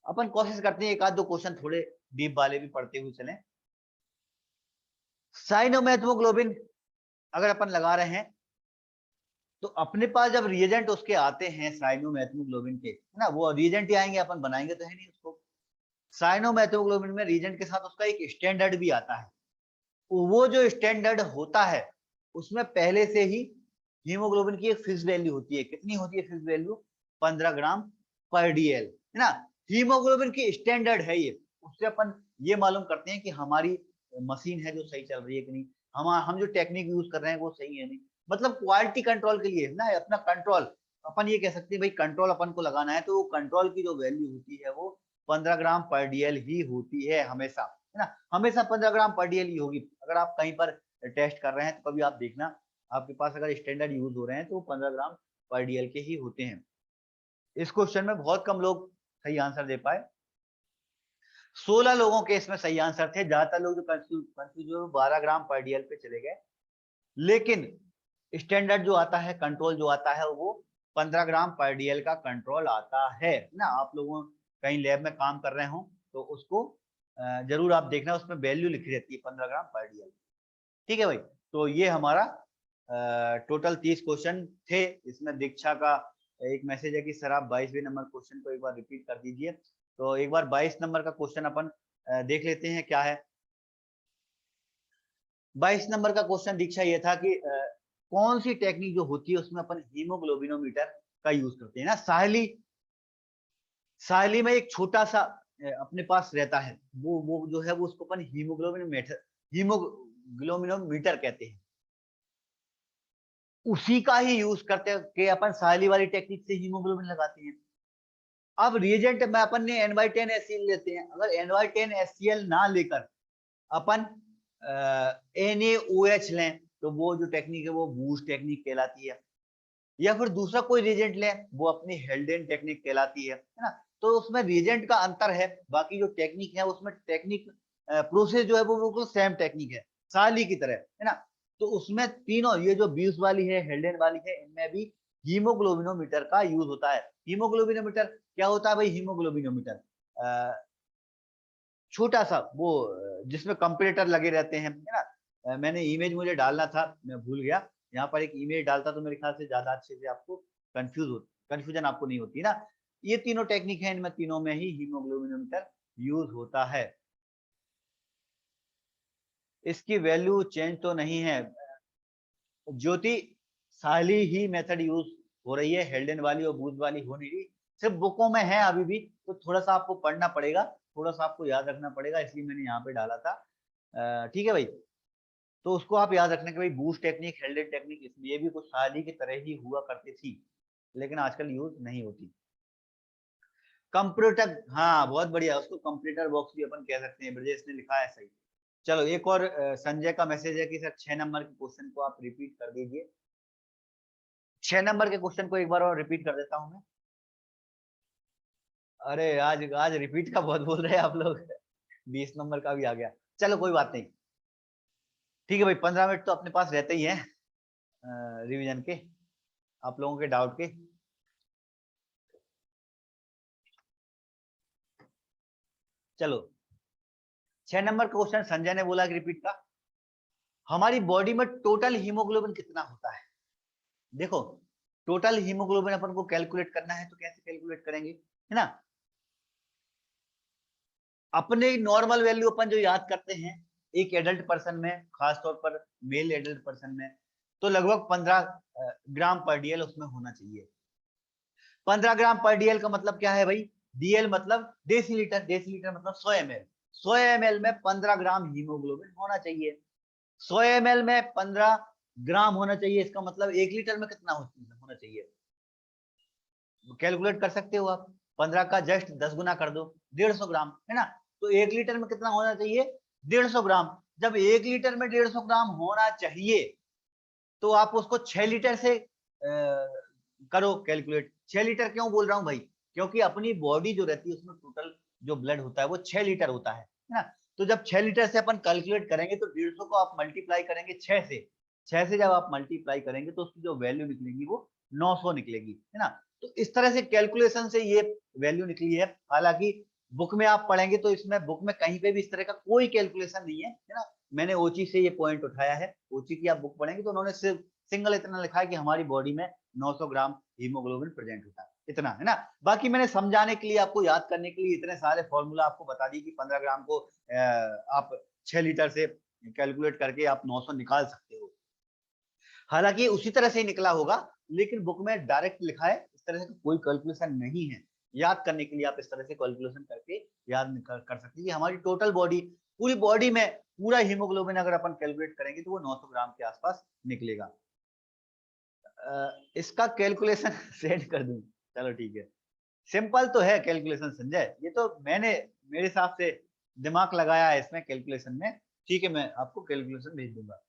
अपन कोशिश करते हैं एक आध दो क्वेश्चन थोड़े डीप वाले भी पढ़ते हुए चलें। साइनोमेथोग्लोबिन अगर अपन लगा रहे हैं तो अपने पास जब रिएजेंट उसके आते हैं साइनोमेथोग्लोबिन के, है ना, वो रिएजेंट ही आएंगे, अपन बनाएंगे तो है नहीं उसको। साइनोमेथोग्लोबिन में रिएजेंट के साथ उसका एक स्टैंडर्ड भी आता है, वो जो स्टैंडर्ड होता है उसमें पहले से ही हीमोग्लोबिन की एक फिक्स वैल्यू होती है। कितनी होती है फिक्स वैल्यू? 15 ग्राम पर डीएल, है ना। हीमोग्लोबिन की स्टैंडर्ड है ये, उससे अपन ये मालूम करते हैं कि हमारी मशीन है जो सही चल रही है कि नहीं, हम जो टेक्निक यूज कर रहे हैं वो सही है नहीं, मतलब क्वालिटी कंट्रोल के लिए ना, अपना कंट्रोल। अपन ये कह सकते हैं भाई कंट्रोल अपन को लगाना है तो कंट्रोल की जो वैल्यू होती है वो 15 ग्राम पर डीएल ही होती है हमेशा, है ना। हमेशा 15 ग्राम पर डीएल ही होगी। अगर आप कहीं पर टेस्ट कर रहे हैं तो कभी आप देखना, आपके पास अगर स्टैंडर्ड यूज हो रहे हैं तो 15 ग्राम पर डीएल के ही होते हैं। इस क्वेश्चन में बहुत कम लोग सही आंसर दे पाए, 16 लोगों के इसमें सही आंसर थे। ज्यादातर लोग जो कंफ्यूज 12 ग्राम पर डीएल पे चले गए, लेकिन स्टैंडर्ड जो आता है, कंट्रोल जो आता है वो 15 ग्राम पर डीएल का कंट्रोल आता है ना। आप लोगों कहीं लैब में काम कर रहे हो तो उसको जरूर आप देखना, उसमें वैल्यू लिखी रहती है 15 ग्राम पर डीएल। ठीक है भाई, तो ये हमारा टोटल 30 क्वेश्चन थे। इसमें दीक्षा का एक मैसेज है कि सर आप 22वें नंबर क्वेश्चन को एक बार रिपीट कर दीजिए। तो एक बार 22 नंबर का क्वेश्चन अपन देख लेते हैं क्या है। 22 नंबर का क्वेश्चन दीक्षा ये था कि कौन सी टेक्निक जो होती है उसमें अपन हीमोग्लोबिनोमीटर का यूज करते हैं ना। साहली में एक छोटा सा अपने पास रहता है, वो जो है वो उसको अपन हीमोग्लोबिनोमीटर कहते हैं। उसी का ही यूज करते के अपन साहली वाली टेक्निक से हीमोग्लोबिन लगाते हैं। अब रिएजेंट में अपन ने N/10HCl लेते हैं। अगर N/10HCl ना लेकर अपन NaOH लें तो वो जो टेक्निक है वो बूस्ट टेक्निक कहलाती है। या फिर दूसरा कोई रिएजेंट लें वो अपनी हेल्डेन टेक्निक कहलाती है ना। तो उसमें रिएजेंट का अंतर है, बाकी जो टेक्निक है उसमें टेक्निक प्रोसेस जो है वो बिल्कुल सेम टेक्निक है, साली की तरह है ना। तो उसमें तीनों, ये जो 20 वाली है, हेल्डेन वाली है, इनमें भी हीमोग्लोबिनोमीटर का यूज होता है। हीमोग्लोबिनोमीटर क्या होता है भाई? हीमोग्लोबिनोमीटर छोटा सा वो जिसमें कंपैरेटर लगे रहते हैं, है ना। मैंने इमेज मुझे डालना था, मैं भूल गया। यहाँ पर एक इमेज डालता तो मेरे ख्याल से ज्यादा अच्छे से आपको कंफ्यूजन आपको नहीं होती ना। ये तीनों टेक्निक है, इनमें तीनों में ही हीमोग्लोबिनोमीटर यूज होता है। इसकी वैल्यू चेंज तो नहीं है ज्योति, साली ही मेथड यूज हो रही है, हेल्डेन वाली और बूथ वाली हो नहीं रही। सिर्फ बुकों में है अभी भी, तो थोड़ा सा आपको पढ़ना पड़ेगा, थोड़ा सा आपको याद रखना पड़ेगा, इसलिए मैंने यहाँ पे डाला था। ठीक है भाई, तो उसको आप याद रखना कि भाई बूस्ट टेक्निक, हेल्डेन टेक्निक, इसलिए भी कुछ साली की तरह ही हुआ करती थी, लेकिन आजकल यूज नहीं होती। कंप्यूटर, हाँ बहुत बढ़िया, उसको कंप्यूटर बॉक्स भी अपन कह सकते हैं, ब्रजेश ने लिखा है सही। चलो एक और संजय का मैसेज है कि सर 6 नंबर के क्वेश्चन को आप रिपीट कर दीजिए। 6 नंबर के क्वेश्चन को एक बार और रिपीट कर देता हूं मैं। अरे आज आज रिपीट का बहुत बोल रहे हैं आप लोग। 20 नंबर का भी आ गया, चलो कोई बात नहीं। ठीक है भाई, 15 मिनट तो अपने पास रहते ही हैं रिवीजन के, आप लोगों के डाउट के। चलो 6 नंबर का क्वेश्चन संजय ने बोला कि रिपीट का, हमारी बॉडी में टोटल हीमोग्लोबिन कितना होता है? देखो, टोटल हीमोग्लोबिन अपन को कैलकुलेट करना है तो कैसे कैलकुलेट करेंगे, है ना। अपने नॉर्मल वैल्यू अपन जो याद करते हैं एक एडल्ट पर्सन में, खासतौर पर मेल एडल्ट पर्सन में, तो लगभग 15 ग्राम पर डीएल उसमें होना चाहिए। 15 ग्राम पर डीएल का मतलब क्या है भाई? डीएल मतलब डेसीलीटर, डेसीलीटर मतलब 100 ml। 100 ml में 15 ग्राम हीमोग्लोबिन होना चाहिए। 100 ml में 15 ग्राम होना चाहिए, इसका मतलब 1 लीटर में कितना होना चाहिए? कैलकुलेट कर सकते हो आप। 15 का जस्ट 10 गुना कर दो, 150 ग्राम, है ना। तो 1 लीटर में कितना होना चाहिए? 150 ग्राम। जब 1 लीटर में 150 ग्राम होना चाहिए तो आप उसको 6 लीटर से करो कैलकुलेट। 6 लीटर क्यों बोल रहा हूं भाई? क्योंकि अपनी बॉडी जो रहती है उसमें टोटल जो ब्लड होता है वो 6 लीटर होता है ना। तो जब 6 लीटर से अपन कैलकुलेट करेंगे तो 150 को आप मल्टीप्लाई करेंगे 6 से। 6 से जब आप मल्टीप्लाई करेंगे तो उसकी जो वैल्यू निकलेगी वो 900 निकलेगी, है ना। तो इस तरह से कैलकुलेशन से ये वैल्यू निकली है। हालांकि बुक में आप पढ़ेंगे तो इसमें बुक में कहीं पे भी इस तरह का कोई कैलकुलेशन नहीं है ना। मैंने ओची से ये पॉइंट उठाया है, ओची की आप बुक पढ़ेंगे तो उन्होंने सिर्फ सिंगल इतना लिखा है कि हमारी बॉडी में 900 ग्राम हीमोग्लोबिन प्रेजेंट होता है, इतना, है ना। बाकी मैंने समझाने के लिए, आपको याद करने के लिए इतने सारे फॉर्मूला आपको बता दी कि 15 ग्राम को आप 6 लीटर से कैलकुलेट करके आप 900 निकाल सकते हो। हालांकि उसी तरह से ही निकला होगा, लेकिन बुक में डायरेक्ट लिखा है, इस तरह से कोई कैलकुलेशन नहीं है। याद करने के लिए आप इस तरह से कैलकुलेशन करके याद कर सकते हैं कि हमारी टोटल बॉडी, पूरी बॉडी में पूरा हीमोग्लोबिन अगर अपन कैलकुलेट करेंगे तो वो 900 ग्राम के आसपास निकलेगा। इसका कैलकुलेशन सेंड कर दूं? चलो ठीक है, सिंपल तो है कैलकुलेशन संजय, ये तो मैंने मेरे हिसाब से दिमाग लगाया है इसमें कैलकुलेशन में। ठीक है, मैं आपको कैलकुलेशन भेज दूंगा।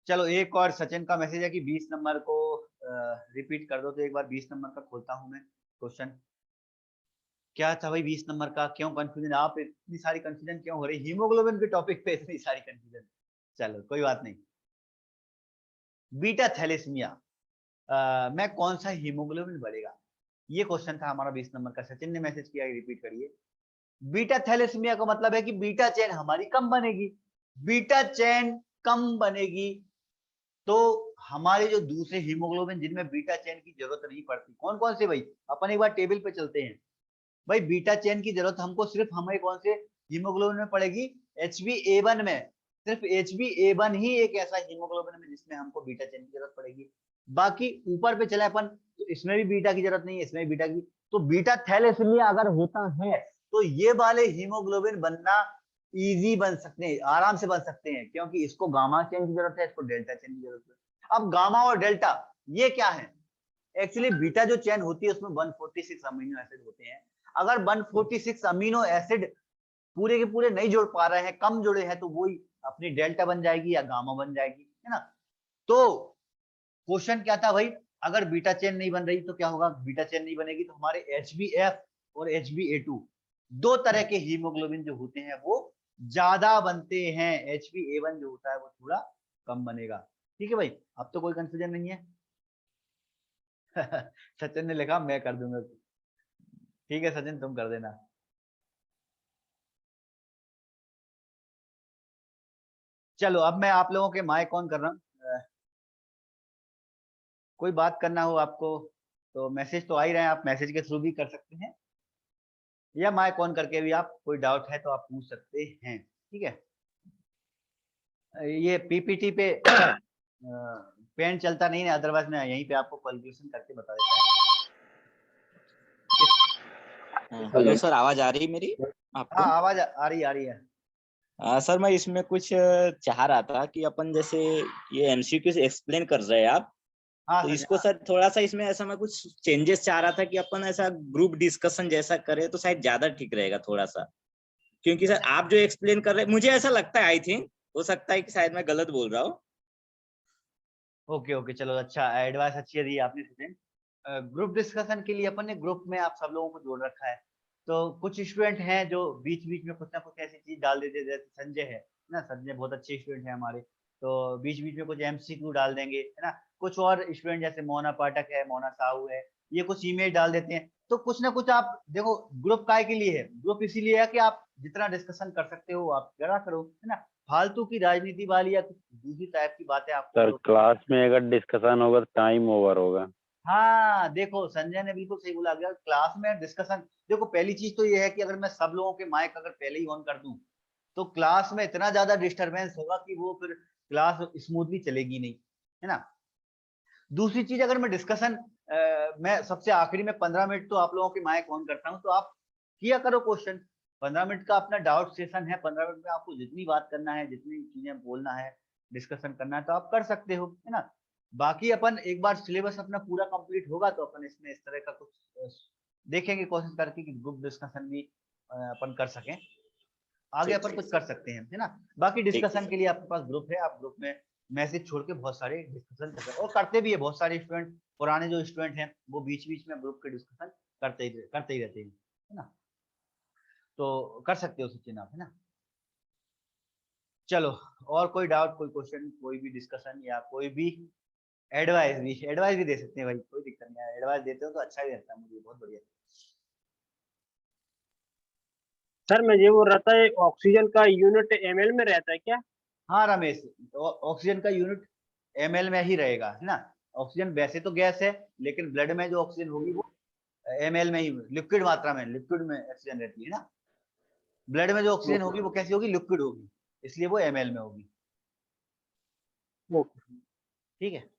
चलो एक और सचिन का मैसेज है कि 20 नंबर को रिपीट कर दो, तो एक बार 20 नंबर का खोलता हूं मैं क्वेश्चन। क्या था भाई 20 नंबर का? क्यों कंफ्यूजन, आप इतनी सारी कंफ्यूजन क्यों हो रही हीमोग्लोबिन के टॉपिक पे, इतनी सारी कंफ्यूजन? चलो कोई बात नहीं। बीटा थैलेसीमिया में कौन सा हीमोग्लोबिन बढ़ेगा, ये क्वेश्चन था हमारा 20 नंबर का। सचिन ने मैसेज किया, रिपीट करिए। बीटा थैलेसीमिया का मतलब है कि बीटा चेन हमारी कम बनेगी। बीटा चेन कम बनेगी तो हमारे जो दूसरे हीमोग्लोबिन जिनमें बीटा चेन की जरूरत नहीं पड़ती, कौन कौन से भाई? अपन एक बार टेबल पे चलते हैं। भाई बीटा चेन की जरूरत हमको सिर्फ हमें कौन से हीमोग्लोबिन में पड़ेगी? HbA1 में। सिर्फ HbA1 ही एक ऐसा हीमोग्लोबिन है जिसमें हमको बीटा चेन की जरूरत पड़ेगी। बाकी ऊपर पे चले अपन तो इसमें भी बीटा की जरूरत नहीं है, इसमें भी बीटा की। तो बीटा थैलेसीमिया अगर होता है तो ये वाले हीमोग्लोबिन बनना इजी बन सकते हैं, आराम से बन सकते हैं, क्योंकि इसको गामा चेन की जरूरत है, इसको डेल्टा चेन की जरूरत है। अब गामा और डेल्टा ये क्या है? एक्चुअली बीटा जो चेन होती है उसमें 146 अमीनो एसिड होते हैं। अगर 146 अमीनो एसिड पूरे के पूरे नहीं जोड़ पा रहे हैं, कम जुड़े हैं, तो वही अपनी डेल्टा बन जाएगी या गामा बन जाएगी, है ना। तो क्वेश्चन क्या था भाई, अगर बीटा चेन नहीं बन रही तो क्या होगा? बीटा चेन नहीं बनेगी तो हमारे HbF और HbA2 दो तरह के हीमोग्लोबिन जो होते हैं वो ज्यादा बनते हैं। HbA1 जो होता है वो थोड़ा कम बनेगा। ठीक है भाई, अब तो कोई कंफ्यूजन नहीं है। सचिन ने लिखा मैं कर दूंगा। ठीक है सचिन, तुम कर देना। चलो अब मैं आप लोगों के माइक ऑन कर रहा हूँ। कोई बात करना हो आपको तो मैसेज तो आ ही रहे हैं, आप मैसेज के थ्रू भी कर सकते हैं, या माइक ऑन करके भी आप कोई डाउट है तो आप पूछ सकते हैं। ठीक है, ये पीपीटी पे पेन चलता नहीं है, अदरवाइज मैं यहीं पे आपको कैलकुलेशन करके बता देता हूँ। हेलो सर, आवाज आ रही है मेरी आपको? हाँ आवाज आ रही है। सर मैं इसमें कुछ चाह रहा था कि अपन जैसे ये एमसीक्यू एक्सप्लेन कर रहे हैं आप, हाँ तो सर, इसको सर थोड़ा सा इसमें ऐसा मैं कुछ चेंजेस चाह रहा था कि अपन ऐसा ग्रुप डिस्कशन जैसा करें तो शायद ज्यादा ठीक रहेगा थोड़ा सा। क्योंकि सर आप जो एक्सप्लेन कर रहे हैं मुझे ऐसा लगता है, आई थिंक हो सकता है कि शायद मैं गलत बोल रहा हूँ। ओके ओके, चलो अच्छा, एडवाइस अच्छी दी आपने सचिन। ग्रुप डिस्कशन के लिए अपन ने ग्रुप में आप सब लोगों को जोड़ रखा है, तो कुछ स्टूडेंट हैं जो बीच बीच में कुछ ना कुछ ऐसी चीज डाल देते हैं, जैसे संजय है ना, संजय बहुत अच्छे स्टूडेंट है हमारे, तो बीच बीच में कुछ MCQ डाल देंगे, है ना। कुछ और स्टूडेंट जैसे मोना पाठक है, मोना साहू है, ये कुछ ईमेल डाल देते हैं। तो कुछ ना कुछ आप देखो, ग्रुप काय के लिए है? ग्रुप इसीलिए है कि आप जितना डिस्कशन कर सकते हो आप करा करो, है ना। फालतू की राजनीति वाली या कुछ दूसरी टाइप की बातें आपको सर क्लास में अगर डिस्कशन होगा तो टाइम ओवर होगा। हाँ देखो, संजय ने बिल्कुल सही बोला गया, क्लास में डिस्कशन। देखो पहली चीज तो ये है कि अगर मैं सब लोगों के माइक अगर पहले ही ऑन कर दूं तो क्लास में इतना ज्यादा डिस्टरबेंस होगा कि वो फिर क्लास स्मूथली चलेगी नहीं, है ना। दूसरी चीज, अगर मैं डिस्कशन मैं सबसे आखिरी में 15 मिनट तो आप लोगों के माइक ऑन करता हूँ, तो आप किया करो क्वेश्चन। 15 मिनट का अपना डाउट सेशन है, 15 मिनट में आपको जितनी बात करना है, जितनी चीजें बोलना है, डिस्कशन करना है, तो आप कर सकते हो, है ना। बाकी अपन एक बार सिलेबस अपना पूरा कंप्लीट होगा तो अपन इसमें इस तरह का कुछ देखेंगे, कोशिश करके कि ग्रुप डिस्कशन भी अपन कर सकें, आगे अपन कुछ कर सकते हैं, है ना। बाकी डिस्कशन के लिए आपके पास ग्रुप है, आप ग्रुप में मैसेज छोड़ के बहुत सारे डिस्कशन कर सकते हैं, और करते भी है बहुत सारे स्टूडेंट, पुराने जो स्टूडेंट हैं वो बीच बीच में ग्रुप के डिस्कशन करते ही रहते हैं, है ना। तो कर सकते हो सचिन आप, है ना। चलो, और कोई डाउट, कोई क्वेश्चन, कोई भी डिस्कशन या कोई भी एडवाइस भी दे सकते हैं भाई, कोई दिक्कत नहीं है, एडवाइस देते हो तो अच्छा ही रहता है, मुझे बहुत बढ़िया। सर मैं ये बोल रहा था, ऑक्सीजन का यूनिट ml में रहता है क्या? हाँ रमेश, तो ऑक्सीजन का यूनिट ml में ही रहेगा, है ना। ऑक्सीजन वैसे तो गैस है, लेकिन ब्लड में जो ऑक्सीजन होगी वो ml में ही, लिक्विड मात्रा में, लिक्विड में ऑक्सीजन रहती है ना। ब्लड में जो ऑक्सीजन होगी वो कैसी होगी? लिक्विड होगी, इसलिए वो ml में होगी। ठीक है।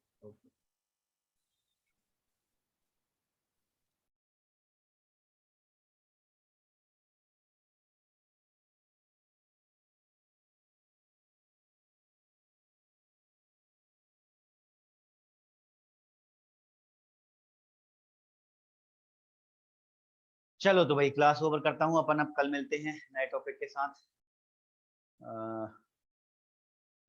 चलो तो भाई क्लास ओवर करता हूँ, अपन अब कल मिलते हैं नए टॉपिक के साथ।